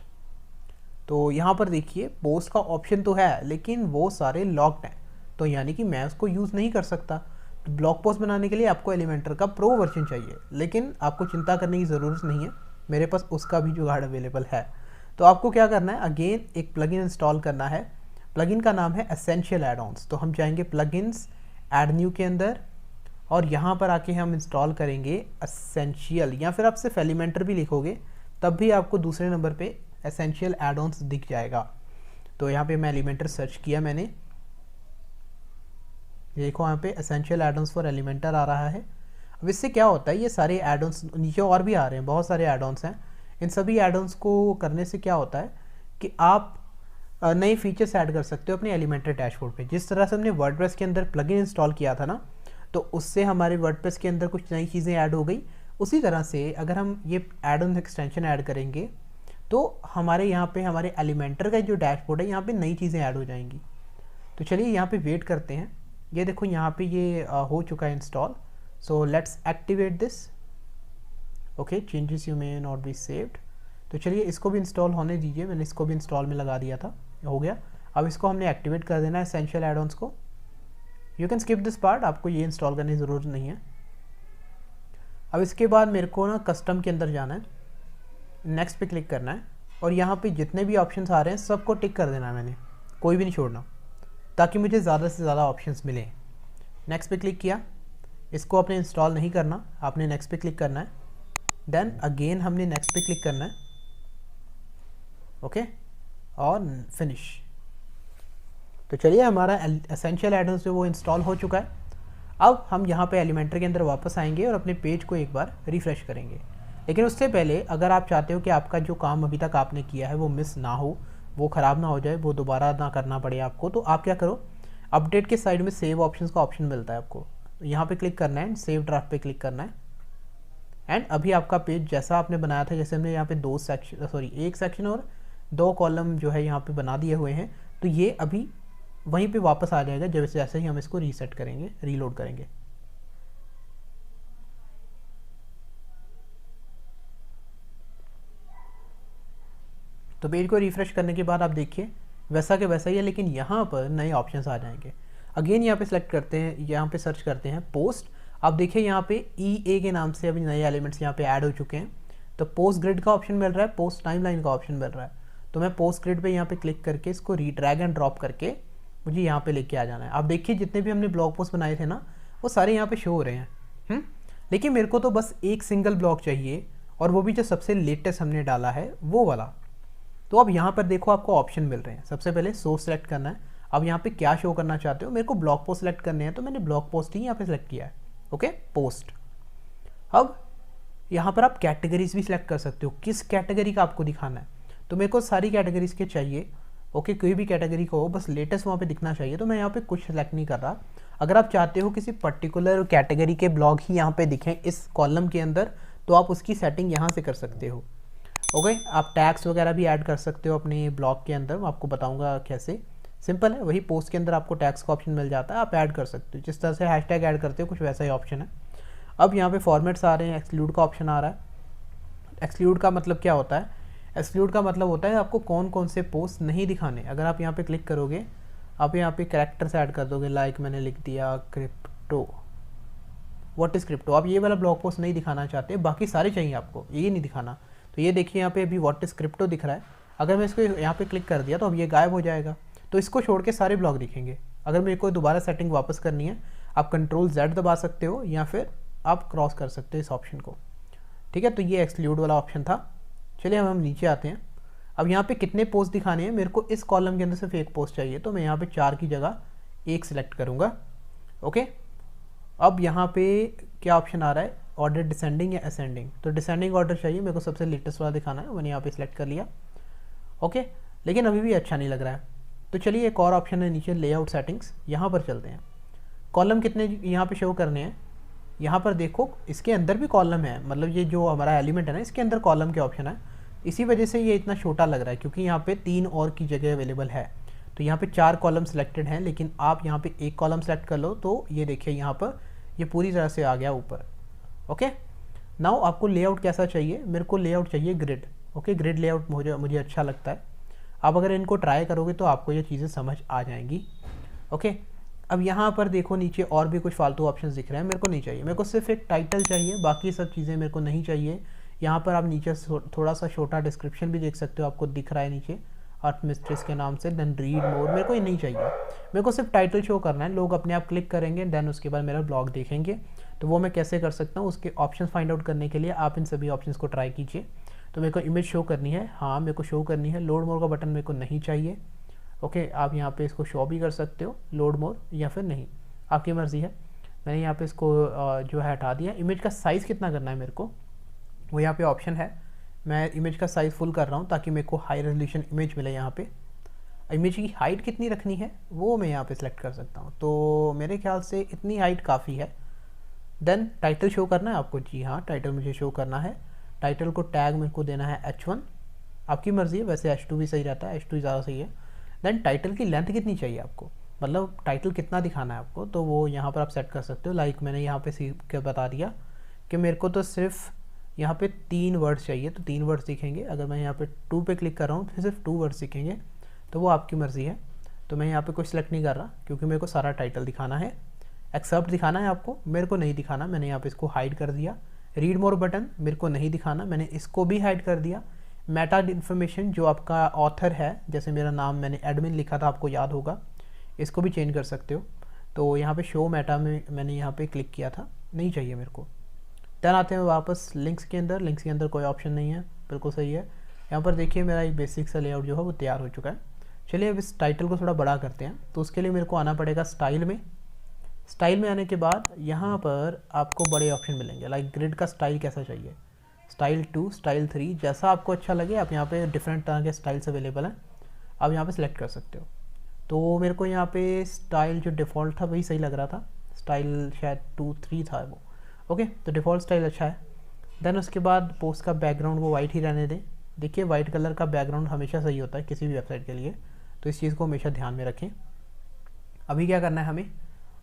तो यहाँ पर देखिए पोस्ट का ऑप्शन तो है लेकिन वो सारे लॉक्ड हैं, तो यानी कि मैं उसको यूज़ नहीं कर सकता। तो ब्लॉग पोस्ट बनाने के लिए आपको एलिमेंटर का प्रो वर्जन चाहिए, लेकिन आपको चिंता करने की ज़रूरत नहीं है, मेरे पास उसका भी जुगाड़ अवेलेबल है। तो आपको क्या करना है, अगेन एक प्लगइन इंस्टॉल करना है। प्लगइन का नाम है एसेंशियल एड-ऑन्स। तो हम जाएंगे प्लगइन्स, ऐड न्यू के अंदर, और यहाँ पर आके हम इंस्टॉल करेंगे एसेंशियल, या फिर आप सिर्फ एलिमेंटर भी लिखोगे तब भी आपको दूसरे नंबर पे एसेंशियल एड-ऑन्स दिख जाएगा। तो यहाँ पे मैं एलिमेंटर सर्च किया मैंने, देखो यहाँ पे एसेंशियल एड-ऑन्स फॉर एलिमेंटर आ रहा है। अब इससे क्या होता है, ये सारे एड-ऑन्स नीचे और भी आ रहे हैं, बहुत सारे एड-ऑन्स हैं। इन सभी एड-ऑन्स को करने से क्या होता है कि आप नए फीचर्स ऐड कर सकते हो अपने एलिमेंटर डैशबोर्ड पे। जिस तरह से हमने वर्डप्रेस के अंदर प्लगइन इंस्टॉल किया था ना, तो उससे हमारे वर्डप्रेस के अंदर कुछ नई चीज़ें ऐड हो गई। उसी तरह से अगर हम ये एड-ऑन एक्सटेंशन ऐड करेंगे तो हमारे यहाँ पे हमारे एलिमेंटर का जो डैशबोर्ड है यहाँ पे नई चीज़ें ऐड हो जाएंगी। तो चलिए यहाँ पे वेट करते हैं। ये देखो यहाँ पे ये हो चुका है install. So let's activate this. Okay, changes you may not be saved. तो चलिए इसको भी इंस्टॉल होने दीजिए, मैंने इसको भी इंस्टॉल में लगा दिया था, हो गया। अब इसको हमने एक्टिवेट कर देना है एसेंशियल एड-ऑन्स को। You can skip this part, आपको ये इंस्टॉल करने की ज़रूरत नहीं है। अब इसके बाद मेरे को ना कस्टम के अंदर जाना है, नेक्स्ट पे क्लिक करना है, और यहाँ पे जितने भी ऑप्शंस आ रहे हैं सबको टिक कर देना है मैंने, कोई भी नहीं छोड़ना, ताकि मुझे ज़्यादा से ज़्यादा ऑप्शंस मिलें। नेक्स्ट पे क्लिक किया, इसको आपने इंस्टॉल नहीं करना, आपने नेक्स्ट पे क्लिक करना है, देन अगेन हमने नेक्स्ट पे क्लिक करना है, ओके, और फिनिश। तो चलिए हमारा एसेंशियल एड-ऑन्स जो वो इंस्टॉल हो चुका है। अब हम यहाँ पे एलिमेंटर के अंदर वापस आएंगे और अपने पेज को एक बार रिफ़्रेश करेंगे। लेकिन उससे पहले अगर आप चाहते हो कि आपका जो काम अभी तक आपने किया है वो मिस ना हो, वो ख़राब ना हो जाए, वो दोबारा ना करना पड़े आपको, तो आप क्या करो, अपडेट के साइड में सेव ऑप्शंस का ऑप्शन मिलता है आपको, यहाँ पे क्लिक करना है, सेव ड्राफ्ट पे क्लिक करना है, एंड अभी आपका पेज जैसा आपने बनाया था, जैसे हमने यहाँ पे एक सेक्शन और 2 कॉलम जो है यहाँ पे बना दिए हुए हैं, तो ये अभी वहीं पे वापस आ जाएगा जैसे ही हम इसको रीसेट करेंगे, रीलोड करेंगे। तो पेज को रिफ्रेश करने के बाद आप देखिए वैसा के वैसा ही है, लेकिन यहाँ पर नए ऑप्शंस आ जाएंगे। अगेन यहाँ पे सेलेक्ट करते हैं, यहाँ पे सर्च करते हैं पोस्ट। आप देखिए यहाँ पे EA के नाम से अभी नए एलिमेंट्स यहाँ पे ऐड हो चुके हैं। तो पोस्ट ग्रिड का ऑप्शन मिल रहा है, पोस्ट टाइमलाइन का ऑप्शन मिल रहा है। तो मैं पोस्ट ग्रिड पे यहाँ पे क्लिक करके इसको ड्रैग एंड ड्रॉप करके मुझे यहाँ पे लेके आ जाना है। आप देखिए जितने भी हमने ब्लॉग पोस्ट बनाए थे ना, वो सारे यहाँ पे शो हो रहे हैं। लेकिन मेरे को तो बस एक सिंगल ब्लॉग चाहिए, और वो भी जो सबसे लेटेस्ट हमने डाला है वो वाला। तो अब यहाँ पर देखो आपको ऑप्शन मिल रहे हैं। सबसे पहले सोर्स सेलेक्ट करना है। अब यहाँ पे क्या शो करना चाहते हो, मेरे को ब्लॉग पोस्ट सेलेक्ट करने हैं, तो मैंने ब्लॉग पोस्ट ही यहाँ पे सेलेक्ट किया है, ओके, पोस्ट। अब यहाँ पर आप कैटेगरीज भी सिलेक्ट कर सकते हो, किस कैटेगरी का आपको दिखाना है। तो मेरे को सारी कैटेगरीज के चाहिए, ओके, कोई भी कैटेगरी का हो, बस लेटेस्ट वहाँ पे दिखना चाहिए। तो मैं यहाँ पे कुछ सेलेक्ट नहीं कर रहा। अगर आप चाहते हो किसी पर्टिकुलर कैटेगरी के ब्लॉग ही यहाँ पे दिखें इस कॉलम के अंदर, तो आप उसकी सेटिंग यहाँ से कर सकते हो, ओके। आप टैग्स वगैरह भी ऐड कर सकते हो अपने ब्लॉग के अंदर, मैं आपको बताऊँगा कैसे। सिंपल है, वही पोस्ट के अंदर आपको टैग्स का ऑप्शन मिल जाता है, आप ऐड कर सकते हो। जिस तरह से हैशटैग ऐड करते हो कुछ वैसा ही ऑप्शन है। अब यहाँ पे फॉर्मेट्स आ रहे हैं, एक्सक्लूड का ऑप्शन आ रहा है। एक्सक्लूड का मतलब क्या होता है, एक्सक्लूड का मतलब होता है आपको कौन कौन से पोस्ट नहीं दिखाने। अगर आप यहाँ पे क्लिक करोगे, आप यहाँ पे कैरेक्टर्स ऐड कर दोगे, लाइक मैंने लिख दिया क्रिप्टो, व्हाट इज़ क्रिप्टो। आप ये वाला ब्लॉग पोस्ट नहीं दिखाना चाहते, बाकी सारे चाहिए आपको, ये नहीं दिखाना। तो ये देखिए यहाँ पे अभी व्हाट इज़ क्रिप्टो दिख रहा है। अगर मैं इसको यहाँ पे क्लिक कर दिया तो अब ये गायब हो जाएगा। तो इसको छोड़ के सारे ब्लॉग दिखेंगे। अगर मेरे को दोबारा सेटिंग वापस करनी है, आप Ctrl+Z दबा सकते हो, या फिर आप क्रॉस कर सकते हो इस ऑप्शन को, ठीक है। तो ये एक्सक्लूड वाला ऑप्शन था। चलिए अब हम नीचे आते हैं। अब यहाँ पे कितने पोस्ट दिखाने हैं, मेरे को इस कॉलम के अंदर सिर्फ एक पोस्ट चाहिए, तो मैं यहाँ पे 4 की जगह 1 सिलेक्ट करूँगा, ओके। अब यहाँ पे क्या ऑप्शन आ रहा है, ऑर्डर डिसेंडिंग या असेंडिंग। तो डिसेंडिंग ऑर्डर चाहिए, मेरे को सबसे लेटेस्ट वाला दिखाना है, मैंने यहाँ पे सिलेक्ट कर लिया, ओके। लेकिन अभी भी अच्छा नहीं लग रहा है। तो चलिए एक और ऑप्शन है नीचे, लेआउट सेटिंग्स, यहाँ पर चलते हैं। कॉलम कितने यहाँ पे शो करने हैं, यहाँ पर देखो इसके अंदर भी कॉलम है, मतलब ये जो हमारा एलिमेंट है ना, इसके अंदर कॉलम के ऑप्शन है। इसी वजह से ये इतना छोटा लग रहा है, क्योंकि यहाँ पे 3 और की जगह अवेलेबल है। तो यहाँ पे 4 कॉलम सिलेक्टेड हैं, लेकिन आप यहाँ पे एक कॉलम सेलेक्ट कर लो, तो ये देखिए यहाँ पर ये पूरी तरह से आ गया ऊपर। ओके, नाउ आपको लेआउट कैसा चाहिए? मेरे को लेआउट चाहिए ग्रिड। ओके, ग्रिड लेआउट मुझे अच्छा लगता है। आप अगर इनको ट्राई करोगे तो आपको ये चीज़ें समझ आ जाएंगी। ओके, अब यहाँ पर देखो नीचे और भी कुछ फालतू ऑप्शंस दिख रहे हैं, मेरे को नहीं चाहिए। मेरे को सिर्फ एक टाइटल चाहिए, बाकी सब चीज़ें मेरे को नहीं चाहिए। यहाँ पर आप नीचे थोड़ा सा छोटा डिस्क्रिप्शन भी देख सकते हो, आपको दिख रहा है नीचे अर्थ मिस्ट्रेस के नाम से, देन रीड मोर। मेरे को ये नहीं चाहिए, मेरे को सिर्फ टाइटल शो करना है। लोग अपने आप क्लिक करेंगे, देन उसके बाद मेरा ब्लॉग देखेंगे। तो वो मैं कैसे कर सकता हूँ, उसके ऑप्शन फाइंड आउट करने के लिए आप इन सभी ऑप्शंस को ट्राई कीजिए। तो मेरे को इमेज शो करनी है, हाँ मेरे को शो करनी है। लोड मोर का बटन मेरे को नहीं चाहिए। ओके, आप यहाँ पे इसको शो भी कर सकते हो लोड मोर, या फिर नहीं, आपकी मर्ज़ी है। मैंने यहाँ पे इसको जो है हटा दिया। इमेज का साइज़ कितना करना है मेरे को, वो यहाँ पे ऑप्शन है। मैं इमेज का साइज़ फुल कर रहा हूँ ताकि मेरे को हाई रेजोल्यूशन इमेज मिले। यहाँ पे इमेज की हाइट कितनी रखनी है वो मैं यहाँ पे सिलेक्ट कर सकता हूँ। तो मेरे ख्याल से इतनी हाइट काफ़ी है। देन टाइटल शो करना है आपको, जी हाँ टाइटल मुझे शो करना है। टाइटल को टैग मेरे को देना है H1, आपकी मर्ज़ी है, वैसे H2 भी सही रहता है, H2 ज़्यादा सही है। देन टाइटल की लेंथ कितनी चाहिए आपको, मतलब टाइटल कितना दिखाना है आपको, तो वो यहाँ पर आप सेट कर सकते हो। लाइक मैंने यहाँ पे सीख के बता दिया कि मेरे को तो सिर्फ यहाँ पे 3 वर्ड्स चाहिए, तो 3 वर्ड्स दिखेंगे। अगर मैं यहाँ पे 2 पे क्लिक कर रहा हूँ फिर सिर्फ 2 वर्ड्स दिखेंगे, तो वो आपकी मर्ज़ी है। तो मैं यहाँ पे कुछ सिलेक्ट नहीं कर रहा क्योंकि मेरे को सारा टाइटल दिखाना है। एक्सेप्ट दिखाना है आपको, मेरे को नहीं दिखाना, मैंने यहाँ पे इसको हाइड कर दिया। रीड मोर बटन मेरे को नहीं दिखाना, मैंने इसको भी हाइड कर दिया। मेटा इन्फॉर्मेशन जो आपका ऑथर है, जैसे मेरा नाम मैंने एडमिन लिखा था, आपको याद होगा, इसको भी चेंज कर सकते हो। तो यहाँ पे शो मेटा में मैंने यहाँ पे क्लिक किया था, नहीं चाहिए मेरे को। देन आते हैं वापस लिंक्स के अंदर। लिंक्स के अंदर कोई ऑप्शन नहीं है, बिल्कुल सही है। यहाँ पर देखिए मेरा एक बेसिक सा लेआउट जो है वो तैयार हो चुका है। चलिए अब इस टाइटल को थोड़ा बड़ा करते हैं। तो उसके लिए मेरे को आना पड़ेगा स्टाइल में। स्टाइल में आने के बाद यहाँ पर आपको बड़े ऑप्शन मिलेंगे, लाइक ग्रिड का स्टाइल कैसा चाहिए, स्टाइल 2, स्टाइल 3, जैसा आपको अच्छा लगे। आप यहाँ पे डिफरेंट तरह के स्टाइल्स अवेलेबल हैं, आप यहाँ पे सिलेक्ट कर सकते हो। तो मेरे को यहाँ पे स्टाइल जो डिफ़ॉल्ट था वही सही लग रहा था, स्टाइल शायद 2, 3 था वो। ओके, तो डिफ़ॉल्ट स्टाइल अच्छा है। देन उसके बाद पोस्ट का बैकग्राउंड वो वाइट ही रहने दें। देखिए वाइट कलर का बैकग्राउंड हमेशा सही होता है किसी भी वेबसाइट के लिए, तो इस चीज़ को हमेशा ध्यान में रखें। अभी क्या करना है हमें,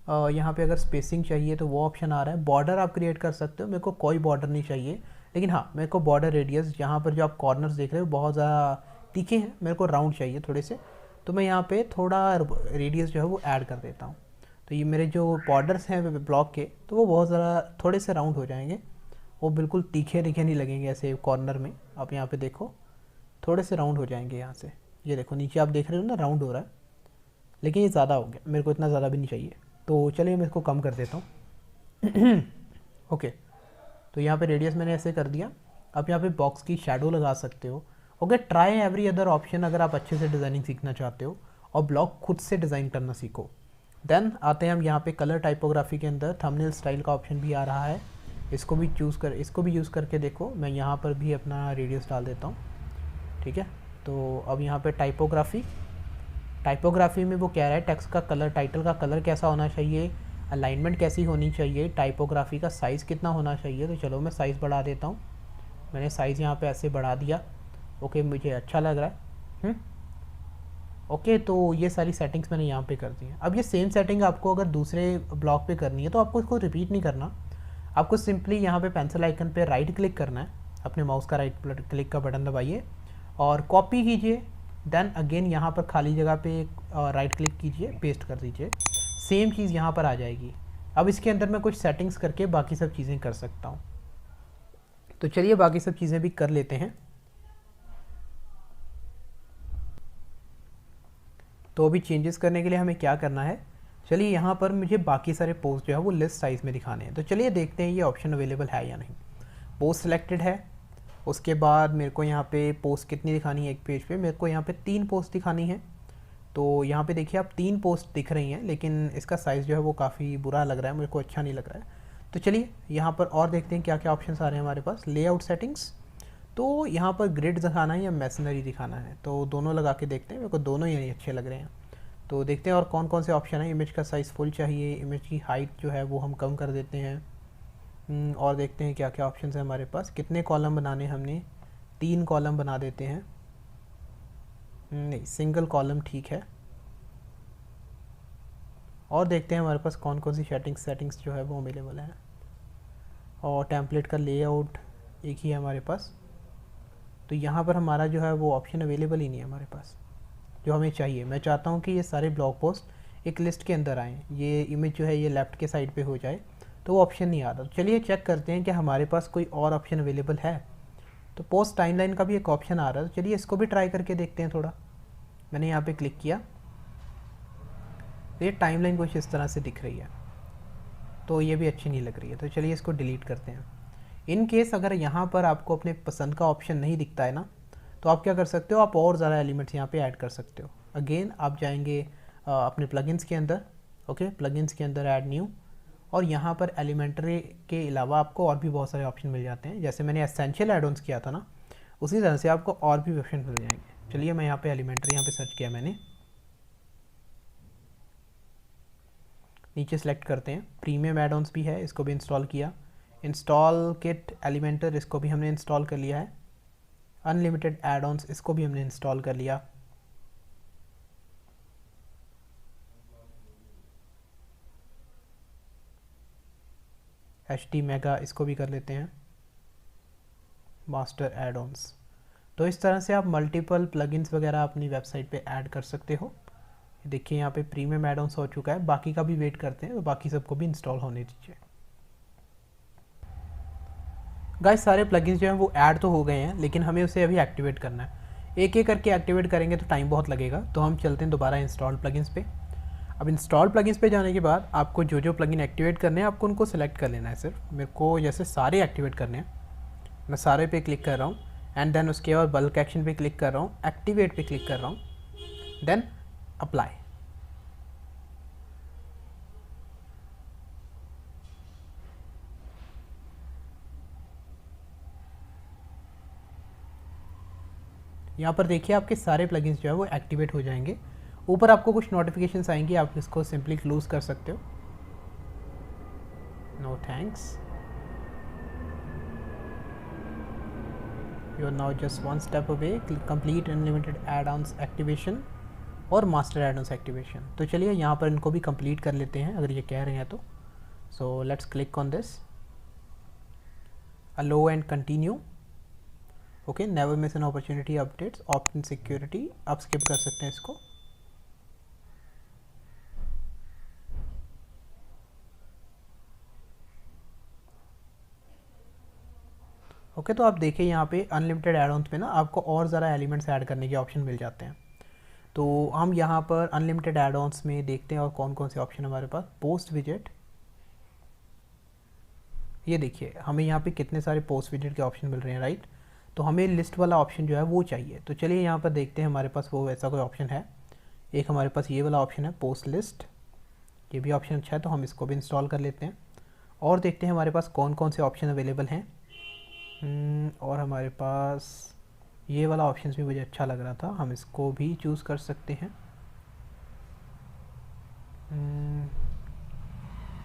यहाँ पे अगर स्पेसिंग चाहिए तो वो ऑप्शन आ रहा है। बॉर्डर आप क्रिएट कर सकते हो, मेरे को कोई बॉर्डर नहीं चाहिए, लेकिन हाँ मेरे को बॉर्डर रेडियस, यहाँ पर जो आप कॉर्नर्स देख रहे हो बहुत ज़्यादा तीखे हैं, मेरे को राउंड चाहिए थोड़े से, तो मैं यहाँ पे थोड़ा रेडियस जो है वो ऐड कर देता हूँ। तो ये मेरे जो बॉर्डर्स हैं ब्लॉक के, तो वो बहुत ज़्यादा थोड़े से राउंड हो जाएंगे, वो बिल्कुल तीखे तीखे नहीं लगेंगे ऐसे कॉर्नर में। आप यहाँ पे देखो थोड़े से राउंड हो जाएंगे यहाँ से, ये देखो नीचे आप देख रहे हो ना राउंड हो रहा है, लेकिन ये ज़्यादा हो गया, मेरे को इतना ज़्यादा भी नहीं चाहिए। तो चलिए मैं इसको कम कर देता हूँ। ओके, तो यहाँ पे रेडियस मैंने ऐसे कर दिया। आप यहाँ पे बॉक्स की शैडो लगा सकते हो। Okay, try every other option अगर आप अच्छे से डिज़ाइनिंग सीखना चाहते हो और ब्लॉग खुद से डिज़ाइन करना सीखो। देन आते हैं हम यहाँ पे कलर टाइपोग्राफी के अंदर थंबनेल स्टाइल का ऑप्शन भी आ रहा है, इसको भी यूज़ करके देखो। मैं यहाँ पर भी अपना रेडियस डाल देता हूँ, ठीक है। तो अब यहाँ पे टाइपोग्राफी में वो कह रहा है टेक्स्ट का कलर, टाइटल का कलर कैसा होना चाहिए, अलाइनमेंट कैसी होनी चाहिए, टाइपोग्राफी का साइज़ कितना होना चाहिए। तो चलो मैं साइज़ बढ़ा देता हूँ, मैंने साइज़ यहाँ पे ऐसे बढ़ा दिया। ओके, मुझे अच्छा लग रहा है। ओके, तो ये सारी सेटिंग्स मैंने यहाँ पे कर दी हैं। अब ये सेम सेटिंग आपको अगर दूसरे ब्लॉग पे करनी है तो आपको इसको रिपीट नहीं करना, आपको सिंपली यहाँ पे पेंसिल आइकन पे राइट क्लिक करना है, अपने माउस का राइट क्लिक का बटन दबाइए और कॉपी कीजिए। देन अगेन यहाँ पर खाली जगह पे राइट क्लिक कीजिए, पेस्ट कर दीजिए, सेम चीज़ यहाँ पर आ जाएगी। अब इसके अंदर मैं कुछ सेटिंग्स करके बाकी सब चीज़ें कर सकता हूँ। तो चलिए बाकी सब चीज़ें भी कर लेते हैं। तो अभी चेंजेस करने के लिए हमें क्या करना है, चलिए यहाँ पर मुझे बाकी सारे पोस्ट जो है वो लिस्ट साइज़ में दिखाने हैं। तो चलिए देखते हैं ये ऑप्शन अवेलेबल है या नहीं। पोस्ट सिलेक्टेड है, उसके बाद मेरे को यहाँ पे पोस्ट कितनी दिखानी है एक पेज पे, मेरे को यहाँ पे 3 पोस्ट दिखानी है। तो यहाँ पे देखिए आप 3 पोस्ट दिख रही हैं, लेकिन इसका साइज़ जो है वो काफ़ी बुरा लग रहा है, मेरे को अच्छा नहीं लग रहा है। तो चलिए यहाँ पर और देखते हैं क्या क्या ऑप्शन आ रहे हैं हमारे पास। लेआउट सेटिंग्स, तो यहाँ पर ग्रिड दिखाना है या मैसनरी दिखाना है, तो दोनों लगा के देखते हैं, मेरे को दोनों ही अच्छे लग रहे हैं। तो देखते हैं और कौन कौन से ऑप्शन हैं। इमेज का साइज़ फुल चाहिए, इमेज की हाइट जो है वो हम कम कर देते हैं। और देखते हैं क्या क्या ऑप्शन है हमारे पास। कितने कॉलम बनाने, हमने 3 कॉलम बना देते हैं। नहीं, सिंगल कॉलम ठीक है। और देखते हैं हमारे पास कौन कौन सी सेटिंग्स जो है वो अवेलेबल है। और टेम्पलेट का लेआउट एक ही है हमारे पास, तो यहाँ पर हमारा जो है वो ऑप्शन अवेलेबल ही नहीं है हमारे पास जो हमें चाहिए। मैं चाहता हूँ कि ये सारे ब्लॉग पोस्ट एक लिस्ट के अंदर आएँ, ये इमेज जो है ये लेफ़्ट के साइड पे हो जाए, तो वो ऑप्शन नहीं आता। तो चलिए चेक करते हैं कि हमारे पास कोई और ऑप्शन अवेलेबल है। तो पोस्ट टाइमलाइन का भी एक ऑप्शन आ रहा है, तो चलिए इसको भी ट्राई करके देखते हैं थोड़ा। मैंने यहाँ पे क्लिक किया, तो ये टाइमलाइन कुछ इस तरह से दिख रही है, तो ये भी अच्छी नहीं लग रही है। तो चलिए इसको डिलीट करते हैं। इन केस अगर यहाँ पर आपको अपने पसंद का ऑप्शन नहीं दिखता है ना, तो आप क्या कर सकते हो, आप और ज़्यादा एलिमेंट्स यहाँ पे ऐड कर सकते हो। अगेन आप जाएंगे अपने प्लगइन्स के अंदर, ओके, प्लगइन्स के अंदर ऐड न्यू, और यहाँ पर एलिमेंट्री के अलावा आपको और भी बहुत सारे ऑप्शन मिल जाते हैं। जैसे मैंने एसेंशियल एड ऑन्स किया था ना, उसी तरह से आपको और भी ऑप्शन मिल जाएंगे। चलिए मैं यहाँ पे एलिमेंट्री यहाँ पे सर्च किया मैंने, नीचे सेलेक्ट करते हैं। प्रीमियम एड ऑन्स भी है, इसको भी इंस्टॉल किया। इंस्टॉल किट एलिमेंटर, इसको भी हमने इंस्टॉल कर लिया है। अनलिमिटेड एड ऑन्स, इसको भी हमने इंस्टॉल कर लिया। HD मेगा, इसको भी कर लेते हैं। Master add ons. तो इस तरह से आप मल्टीपल प्लगइन्स वगैरह अपनी वेबसाइट पे ऐड कर सकते हो। देखिए यहाँ पे प्रीमियम एड ऑन्स हो चुका है, बाकी का भी वेट करते हैं, तो बाकी सबको भी इंस्टॉल होने दीजिए। गाइस सारे प्लगइन्स जो हैं वो ऐड तो हो गए हैं, लेकिन हमें उसे अभी एक्टिवेट करना है। एक एक करके एक्टिवेट करेंगे तो टाइम बहुत लगेगा, तो हम चलते हैं दोबारा इंस्टॉल प्लगइन्स पे। अब इंस्टॉल प्लगइन्स पे जाने के बाद आपको जो जो प्लगइन एक्टिवेट करने हैं आपको उनको सेलेक्ट कर लेना है। सिर्फ मेरे को जैसे सारे एक्टिवेट करने हैं, मैं सारे पे क्लिक कर रहा हूँ, एंड देन उसके बाद बल्क एक्शन पे क्लिक कर रहा हूँ, एक्टिवेट पे क्लिक कर रहा हूँ, देन अप्लाई। यहाँ पर देखिए आपके सारे प्लगइन्स जो है वो एक्टिवेट हो जाएंगे। ऊपर आपको कुछ नोटिफिकेशंस आएंगी, आप इसको सिंपली क्लोज कर सकते हो। No thanks, you are now just one step away, complete unlimited add ons activation और मास्टर एड ऑन्स एक्टिवेशन। तो चलिए यहाँ पर इनको भी कंप्लीट कर लेते हैं अगर ये कह रहे हैं तो। So let's click on this, allow and continue. Okay, never miss an opportunity updates, opt in security, आप स्किप कर सकते हैं इसको। ओके, तो आप देखिए यहाँ पे अनलिमिटेड एड ऑन्स पे ना आपको और ज़्यादा एलिमेंट्स ऐड करने के ऑप्शन मिल जाते हैं। तो हम यहाँ पर अनलिमिटेड एड ऑन्स में देखते हैं और कौन कौन से ऑप्शन हमारे पास। पोस्ट विजेट, ये देखिए हमें यहाँ पे कितने सारे पोस्ट विजेट के ऑप्शन मिल रहे हैं, राइट। तो हमें लिस्ट वाला ऑप्शन जो है वो चाहिए। तो चलिए यहाँ पर देखते हैं हमारे पास वो वैसा कोई ऑप्शन है। एक हमारे पास ये वाला ऑप्शन है पोस्ट लिस्ट, ये भी ऑप्शन अच्छा है, तो हम इसको भी इंस्टॉल कर लेते हैं। और देखते हैं हमारे पास कौन कौन से ऑप्शन अवेलेबल हैं। और हमारे पास ये वाला ऑप्शन भी मुझे अच्छा लग रहा था, हम इसको भी चूज़ कर सकते हैं।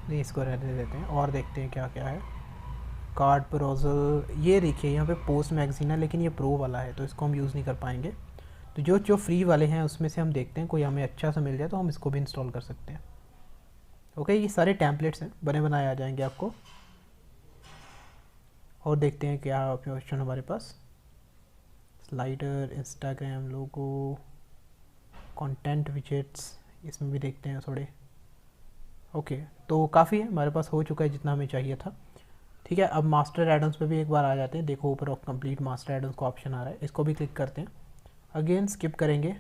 नहीं, इसको रहने देते हैं और देखते हैं क्या क्या है। कार्ड ब्राउज़र, ये देखिए यहाँ पे पोस्ट मैगजीन है, लेकिन ये प्रो वाला है तो इसको हम यूज़ नहीं कर पाएंगे। तो जो जो फ्री वाले हैं उसमें से हम देखते हैं कोई हमें अच्छा सा मिल जाए तो हम इसको भी इंस्टॉल कर सकते हैं। ओके, ये सारे टेम्पलेट्स हैं, बने बनाए आ जाएंगे आपको। और देखते हैं क्या ऑप्शन हमारे पास। स्लाइडर, इंस्टाग्राम लोगो, कंटेंट विजेट्स, इसमें भी देखते हैं थोड़े। ओके, तो काफ़ी है, हमारे पास हो चुका है जितना हमें चाहिए था। ठीक है, अब मास्टर एड-ऑन्स पे भी एक बार आ जाते हैं। देखो ऊपर कंप्लीट मास्टर एड-ऑन्स का ऑप्शन आ रहा है, इसको भी क्लिक करते हैं। अगेन स्किप करेंगे।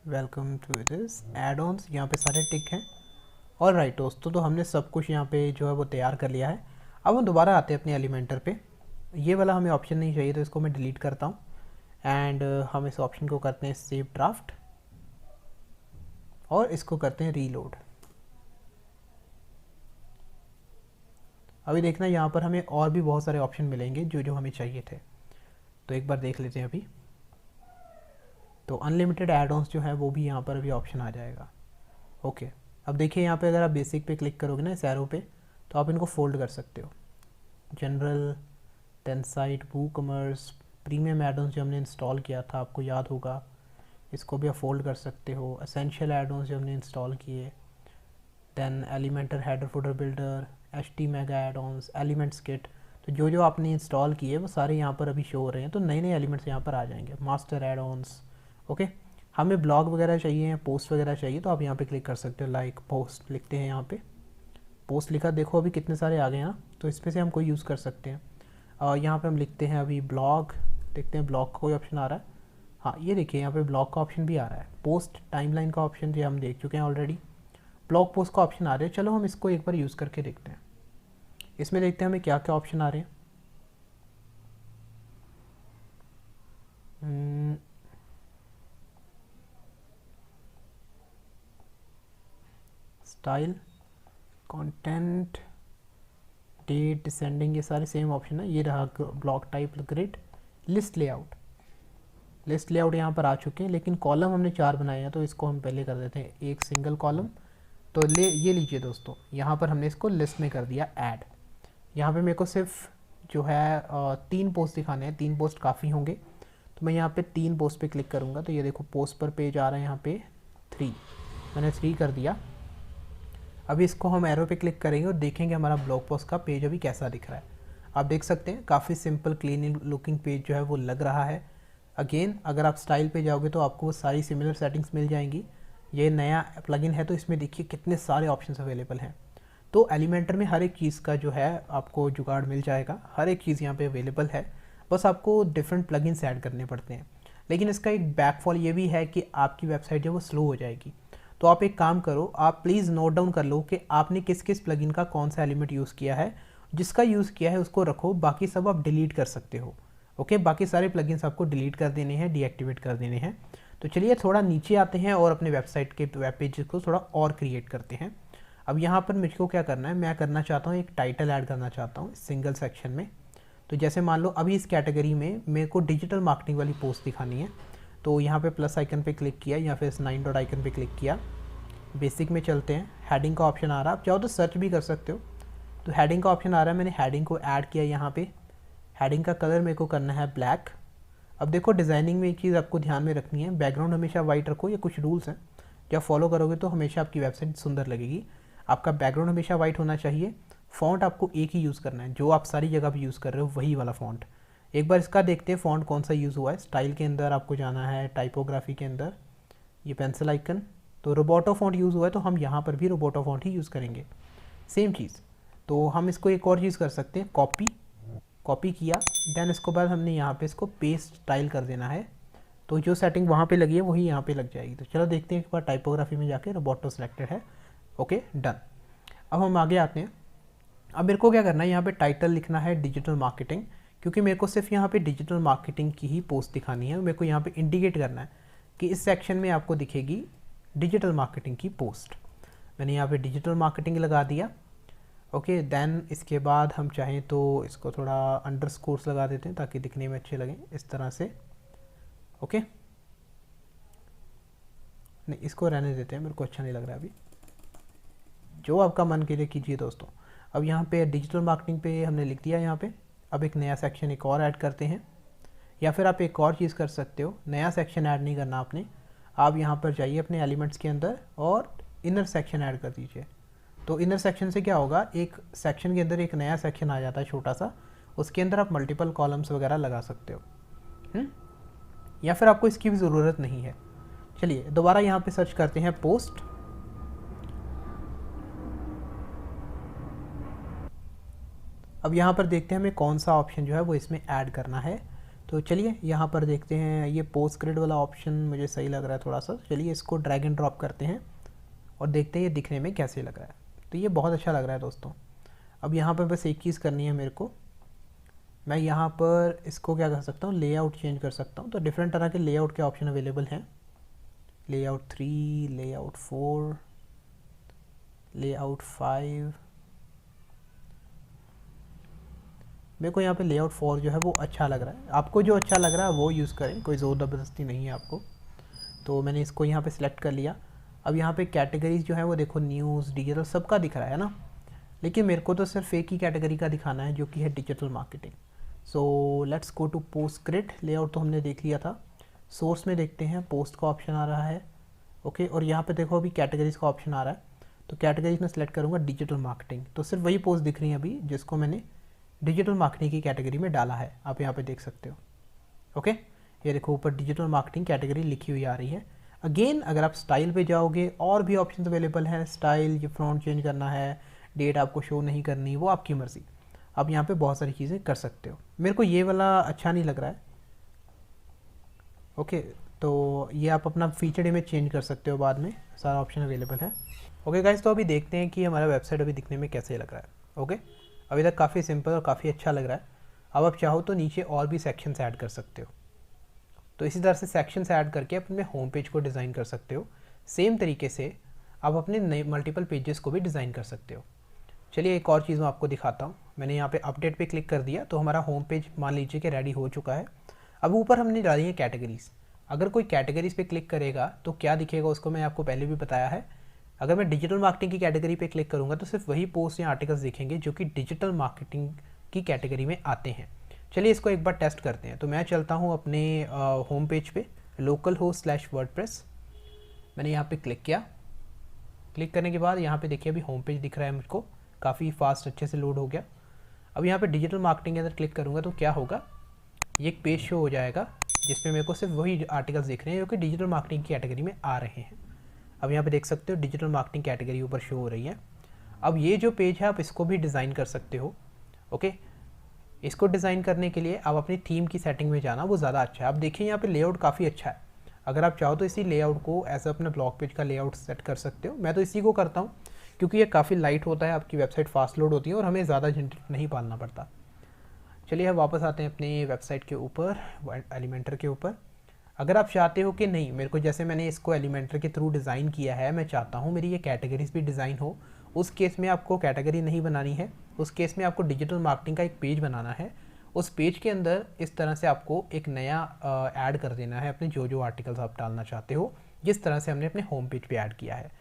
वेलकम टू दिस एड-ऑन्स, यहाँ पे सारे टिक हैं। और राइट दोस्तों, तो हमने सब कुछ यहाँ पे जो है वो तैयार कर लिया है। अब हम दोबारा आते हैं अपने एलिमेंटर पे। ये वाला हमें ऑप्शन नहीं चाहिए, तो इसको मैं डिलीट करता हूँ। एंड हम इस ऑप्शन को करते हैं सेव ड्राफ्ट और इसको करते हैं रीलोड। अभी देखना यहाँ पर हमें और भी बहुत सारे ऑप्शन मिलेंगे जो जो हमें चाहिए थे, तो एक बार देख लेते हैं अभी। तो अनलिमिटेड एड-ऑन्स जो है वो भी यहाँ पर अभी ऑप्शन आ जाएगा। ओके, अब देखिए यहाँ पे अगर आप बेसिक पे क्लिक करोगे ना इस एरो पे, तो आप इनको फोल्ड कर सकते हो। General, then site, WooCommerce, premium addons जो हमने इंस्टॉल किया था आपको याद होगा, इसको भी आप फोल्ड कर सकते हो। एसेंशियल एडॉन्स जो हमने इंस्टॉल किए, then Elementor header footer builder, HT mega addons, elements kit. तो जो जो आपने इंस्टॉल किए वो सारे यहाँ पर अभी शो हो रहे हैं, तो नए नए एलिमेंट्स यहाँ पर आ जाएंगे। Master add-ons, okay. हमें ब्लॉग वगैरह चाहिए, पोस्ट वगैरह चाहिए, तो आप यहाँ पे क्लिक कर सकते हो। लाइक पोस्ट लिखते हैं, यहाँ पे पोस्ट लिखा, देखो अभी कितने सारे आ गए हैं ना, तो इसमें से हम कोई यूज़ कर सकते हैं। यहाँ पे हम लिखते हैं अभी ब्लॉग, देखते हैं ब्लॉग का कोई ऑप्शन आ रहा है। हाँ ये देखिए यहाँ पे ब्लॉग का ऑप्शन भी आ रहा है। पोस्ट टाइमलाइन का ऑप्शन जो हम देख चुके हैं ऑलरेडी, ब्लॉग पोस्ट का ऑप्शन आ रहा है। चलो हम इसको एक बार यूज़ करके देखते हैं। इसमें देखते हैं हमें क्या क्या ऑप्शन आ रहे हैं। स्टाइल, कंटेंट, डेट, डिसेंडिंग, ये सारे सेम ऑप्शन है। ये रहा block type, grid, list layout. List layout यहाँ पर आ चुके हैं, लेकिन कॉलम हमने 4 बनाए हैं, तो इसको हम पहले कर देते हैं एक सिंगल कॉलम। तो ये लीजिए दोस्तों, यहाँ पर हमने इसको लिस्ट में कर दिया ऐड। यहाँ पे मेरे को सिर्फ जो है 3 पोस्ट दिखाने हैं, 3 पोस्ट काफ़ी होंगे, तो मैं यहाँ पे 3 पोस्ट पे क्लिक करूँगा। तो ये देखो पोस्ट पर पेज आ रहा है यहाँ पे 3, मैंने 3 कर दिया। अभी इसको हम एरो पे क्लिक करेंगे और देखेंगे हमारा ब्लॉग पोस्ट का पेज अभी कैसा दिख रहा है। आप देख सकते हैं काफ़ी सिंपल क्लीन लुकिंग पेज जो है वो लग रहा है। अगेन अगर आप स्टाइल पे जाओगे तो आपको वो सारी सिमिलर सेटिंग्स मिल जाएंगी। ये नया प्लगइन है तो इसमें देखिए कितने सारे ऑप्शंस अवेलेबल हैं। तो एलिमेंटर में हर एक चीज़ का जो है आपको जुगाड़ मिल जाएगा, हर एक चीज़ यहाँ पे अवेलेबल है, बस आपको डिफरेंट प्लगइन्स ऐड करने पड़ते हैं। लेकिन इसका एक बैकफॉल ये भी है कि आपकी वेबसाइट जो वो स्लो हो जाएगी। तो आप एक काम करो, आप प्लीज़ नोट डाउन कर लो कि आपने किस किस प्लगइन का कौन सा एलिमेंट यूज़ किया है। जिसका यूज़ किया है उसको रखो, बाकी सब आप डिलीट कर सकते हो। ओके, बाकी सारे प्लगइन्स आपको डिलीट कर देने हैं, डीएक्टिवेट कर देने हैं। तो चलिए थोड़ा नीचे आते हैं और अपने वेबसाइट के वेब पेज को थोड़ा और क्रिएट करते हैं। अब यहाँ पर मेरे को क्या करना है, मैं करना चाहता हूँ एक टाइटल ऐड करना चाहता हूँ सिंगल सेक्शन में। तो जैसे मान लो अभी इस कैटेगरी में मेरे को डिजिटल मार्केटिंग वाली पोस्ट दिखानी है, तो यहाँ पे प्लस आइकन पे क्लिक किया या फिर इस 9 डॉट आइकन पे क्लिक किया। बेसिक में चलते हैं, हेडिंग का ऑप्शन आ रहा है, आप चाहो तो सर्च भी कर सकते हो। तो हेडिंग का ऑप्शन आ रहा है, मैंने हेडिंग को ऐड किया यहाँ पे। हेडिंग का कलर मेरे को करना है ब्लैक। अब देखो डिज़ाइनिंग में एक चीज़ आपको ध्यान में रखनी है, बैकग्राउंड हमेशा वाइट रखो। ये कुछ रूल्स हैं, जब फॉलो करोगे तो हमेशा आपकी वेबसाइट सुंदर लगेगी। आपका बैकग्राउंड हमेशा वाइट होना चाहिए। फ़ॉन्ट आपको एक ही यूज़ करना है, जो आप सारी जगह भी यूज़ कर रहे हो वही वाला फ़ॉन्ट। एक बार इसका देखते हैं फ़ॉन्ट कौन सा यूज़ हुआ है। स्टाइल के अंदर आपको जाना है, टाइपोग्राफी के अंदर ये पेंसिल आइकन, तो रोबोटो फ़ॉन्ट यूज़ हुआ है, तो हम यहाँ पर भी रोबोटो फ़ॉन्ट ही यूज़ करेंगे, सेम चीज़। तो हम इसको एक और चीज़ कर सकते हैं, कॉपी किया, देन इसके बाद हमने यहाँ पे इसको पेस्ट स्टाइल कर देना है। तो जो सेटिंग वहाँ पे लगी है वही यहाँ पे लग जाएगी। तो चलो देखते हैं एक बार टाइपोग्राफी में जाके रोबोटो सिलेक्टेड है, ओके डन। अब हम आगे आते हैं। अब मेरे को क्या करना है, यहाँ पे टाइटल लिखना है डिजिटल मार्केटिंग, क्योंकि मेरे को सिर्फ यहाँ पे डिजिटल मार्केटिंग की ही पोस्ट दिखानी है। मेरे को यहाँ पे इंडिकेट करना है कि इस सेक्शन में आपको दिखेगी डिजिटल मार्केटिंग की पोस्ट। मैंने यहाँ पे डिजिटल मार्केटिंग लगा दिया, ओके। देन इसके बाद हम चाहें तो इसको थोड़ा अंडरस्कोर्स लगा देते हैं ताकि दिखने में अच्छे लगें, इस तरह से, ओके। नहीं, इसको रहने देते हैं, मेरे को अच्छा नहीं लग रहा अभी। जो आपका मन के लिए कीजिए दोस्तों। अब यहाँ पे डिजिटल मार्केटिंग पे हमने लिख दिया यहाँ पे। अब एक नया सेक्शन एक और ऐड करते हैं, या फिर आप एक और चीज़ कर सकते हो, नया सेक्शन ऐड नहीं करना आपने। आप यहाँ पर जाइए अपने एलिमेंट्स के अंदर और इनर सेक्शन ऐड कर दीजिए। तो इनर सेक्शन से क्या होगा, एक सेक्शन के अंदर एक नया सेक्शन आ जाता है छोटा सा, उसके अंदर आप मल्टीपल कॉलम्स वगैरह लगा सकते हो। या फिर आपको इसकी भी ज़रूरत नहीं है। चलिए दोबारा यहाँ पे सर्च करते हैं पोस्ट। अब यहाँ पर देखते हैं हमें कौन सा ऑप्शन जो है वो इसमें ऐड करना है। तो चलिए यहाँ पर देखते हैं, ये पोस्ट ग्रिड वाला ऑप्शन मुझे सही लग रहा है थोड़ा सा। चलिए इसको ड्रैग एंड ड्रॉप करते हैं और देखते हैं ये दिखने में कैसे लग रहा है। तो ये बहुत अच्छा लग रहा है दोस्तों। अब यहाँ पर बस एक चीज़ करनी है मेरे को, मैं यहाँ पर इसको क्या कर सकता हूँ, लेआउट चेंज कर सकता हूँ। तो डिफरेंट तरह के लेआउट के ऑप्शन अवेलेबल हैं, लेआउट 3, लेआउट 4, लेआउट 5। मेरे को यहाँ पे लेआउट 4 जो है वो अच्छा लग रहा है। आपको जो अच्छा लग रहा है वो यूज़ करें, कोई ज़ोर ज़बरदस्ती नहीं है आपको। तो मैंने इसको यहाँ पे सिलेक्ट कर लिया। अब यहाँ पे कैटेगरीज जो है वो देखो, न्यूज़, डिजिटल, सबका दिख रहा है ना। लेकिन मेरे को तो सिर्फ एक ही कैटेगरी का दिखाना है जो कि है digital marketing. So let's go to post grid. Layout तो हमने देख लिया था। सोर्स में देखते हैं, पोस्ट का ऑप्शन आ रहा है, ओके। और यहाँ पे देखो अभी कैटेगरीज का ऑप्शन आ रहा है, तो कैटेगरीज में सेलेक्ट करूँगा डिजिटल मार्केटिंग। तो सिर्फ वही पोस्ट दिख रही है अभी जिसको मैंने डिजिटल मार्केटिंग की कैटेगरी में डाला है, आप यहाँ पे देख सकते हो, ओके। ये देखो ऊपर डिजिटल मार्केटिंग कैटेगरी लिखी हुई आ रही है। अगेन अगर आप स्टाइल पे जाओगे और भी ऑप्शन अवेलेबल हैं, स्टाइल, ये फ्रंट चेंज करना है, डेट आपको शो नहीं करनी, वो आपकी मर्ज़ी। आप यहाँ पे बहुत सारी चीज़ें कर सकते हो। मेरे को ये वाला अच्छा नहीं लग रहा है, ओके। तो ये आप अपना फीचर इमेज चेंज कर सकते हो बाद में, सारा ऑप्शन अवेलेबल है, ओके गाइस। तो अभी देखते हैं कि हमारा वेबसाइट अभी दिखने में कैसे लग रहा है, ओके। अभी तक काफ़ी सिंपल और काफ़ी अच्छा लग रहा है। अब आप चाहो तो नीचे और भी सेक्शंस ऐड कर सकते हो। तो इसी तरह से सेक्शंस ऐड करके अपने होम पेज को डिज़ाइन कर सकते हो। सेम तरीके से आप अपने नए मल्टीपल पेजेस को भी डिज़ाइन कर सकते हो। चलिए एक और चीज़ मैं आपको दिखाता हूँ। मैंने यहाँ पे अपडेट पे क्लिक कर दिया तो हमारा होम पेज मान लीजिए कि रेडी हो चुका है। अब ऊपर हमने डाली है कैटेगरीज़। अगर कोई कैटेगरीज़ पे क्लिक करेगा तो क्या दिखेगा उसको मैं आपको पहले भी बताया है। अगर मैं डिजिटल मार्केटिंग की कैटेगरी पे क्लिक करूँगा तो सिर्फ वही पोस्ट या आर्टिकल्स दिखेंगे जो कि डिजिटल मार्केटिंग की कैटेगरी में आते हैं। चलिए इसको एक बार टेस्ट करते हैं। तो मैं चलता हूँ अपने होम पेज पे, localhost/wordpress। मैंने यहाँ पे क्लिक किया। क्लिक करने के बाद यहाँ पे देखिए अभी होम पेज दिख रहा है मुझको, काफ़ी फास्ट अच्छे से लोड हो गया। अब यहाँ पे डिजिटल मार्केटिंग के अंदर क्लिक करूँगा तो क्या होगा, ये एक पेज शो हो जाएगा जिसमें मेरे को सिर्फ वही आर्टिकल्स दिख रहे हैं जो कि डिजिटल मार्केटिंग की कैटेगरी में आ रहे हैं। अब यहाँ पे देख सकते हो डिजिटल मार्केटिंग कैटेगरी ऊपर शो हो रही है। अब ये जो पेज है आप इसको भी डिज़ाइन कर सकते हो, ओके। इसको डिज़ाइन करने के लिए आप अपनी थीम की सेटिंग में जाना, वो ज़्यादा अच्छा है। आप देखिए यहाँ पे लेआउट काफ़ी अच्छा है। अगर आप चाहो तो इसी लेआउट को एज अपने ब्लॉग पेज का लेआउट सेट कर सकते हो। मैं तो इसी को करता हूँ क्योंकि ये काफ़ी लाइट होता है, आपकी वेबसाइट फास्ट लोड होती है और हमें ज़्यादा झंझट नहीं पालना पड़ता। चलिए अब वापस आते हैं अपनी वेबसाइट के ऊपर, एलिमेंटर के ऊपर। अगर आप चाहते हो कि नहीं, मेरे को जैसे मैंने इसको एलिमेंटर के थ्रू डिज़ाइन किया है, मैं चाहता हूँ मेरी ये कैटेगरीज भी डिज़ाइन हो, उस केस में आपको कैटेगरी नहीं बनानी है। उस केस में आपको डिजिटल मार्केटिंग का एक पेज बनाना है। उस पेज के अंदर इस तरह से आपको एक नया ऐड कर देना है अपने जो जो आर्टिकल्स आप डालना चाहते हो, जिस तरह से हमने अपने होम पेज पे ऐड किया है।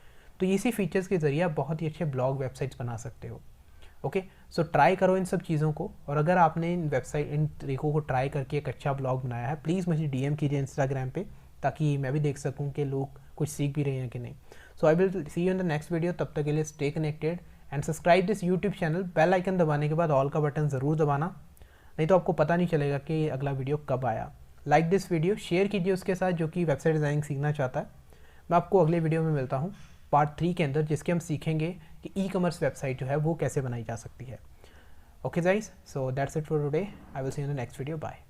तो इसी फीचर्स के ज़रिए आप बहुत ही अच्छे ब्लॉग वेबसाइट्स बना सकते हो, ओके। सो ट्राई करो इन सब चीज़ों को, और अगर आपने इन तरीकों को ट्राई करके एक अच्छा ब्लॉग बनाया है, प्लीज़ मुझे DM कीजिए इंस्टाग्राम पे, ताकि मैं भी देख सकूं कि लोग कुछ सीख भी रहे हैं कि नहीं। So I will see you in the next video. तब तक के लिए stay connected and subscribe this YouTube channel. Bell icon दबाने के बाद ऑल का बटन ज़रूर दबाना, नहीं तो आपको पता नहीं चलेगा कि अगला वीडियो कब आया। लाइक दिस वीडियो, शेयर कीजिए उसके साथ जो कि वेबसाइट डिज़ाइनिंग सीखना चाहता है। मैं आपको अगले वीडियो में मिलता हूँ पार्ट 3 के अंदर, जिसके हम सीखेंगे कि ई-कॉमर्स वेबसाइट जो है वो कैसे बनाई जा सकती है। Okay guys, so that's it for today. I will see you in the next video. Bye.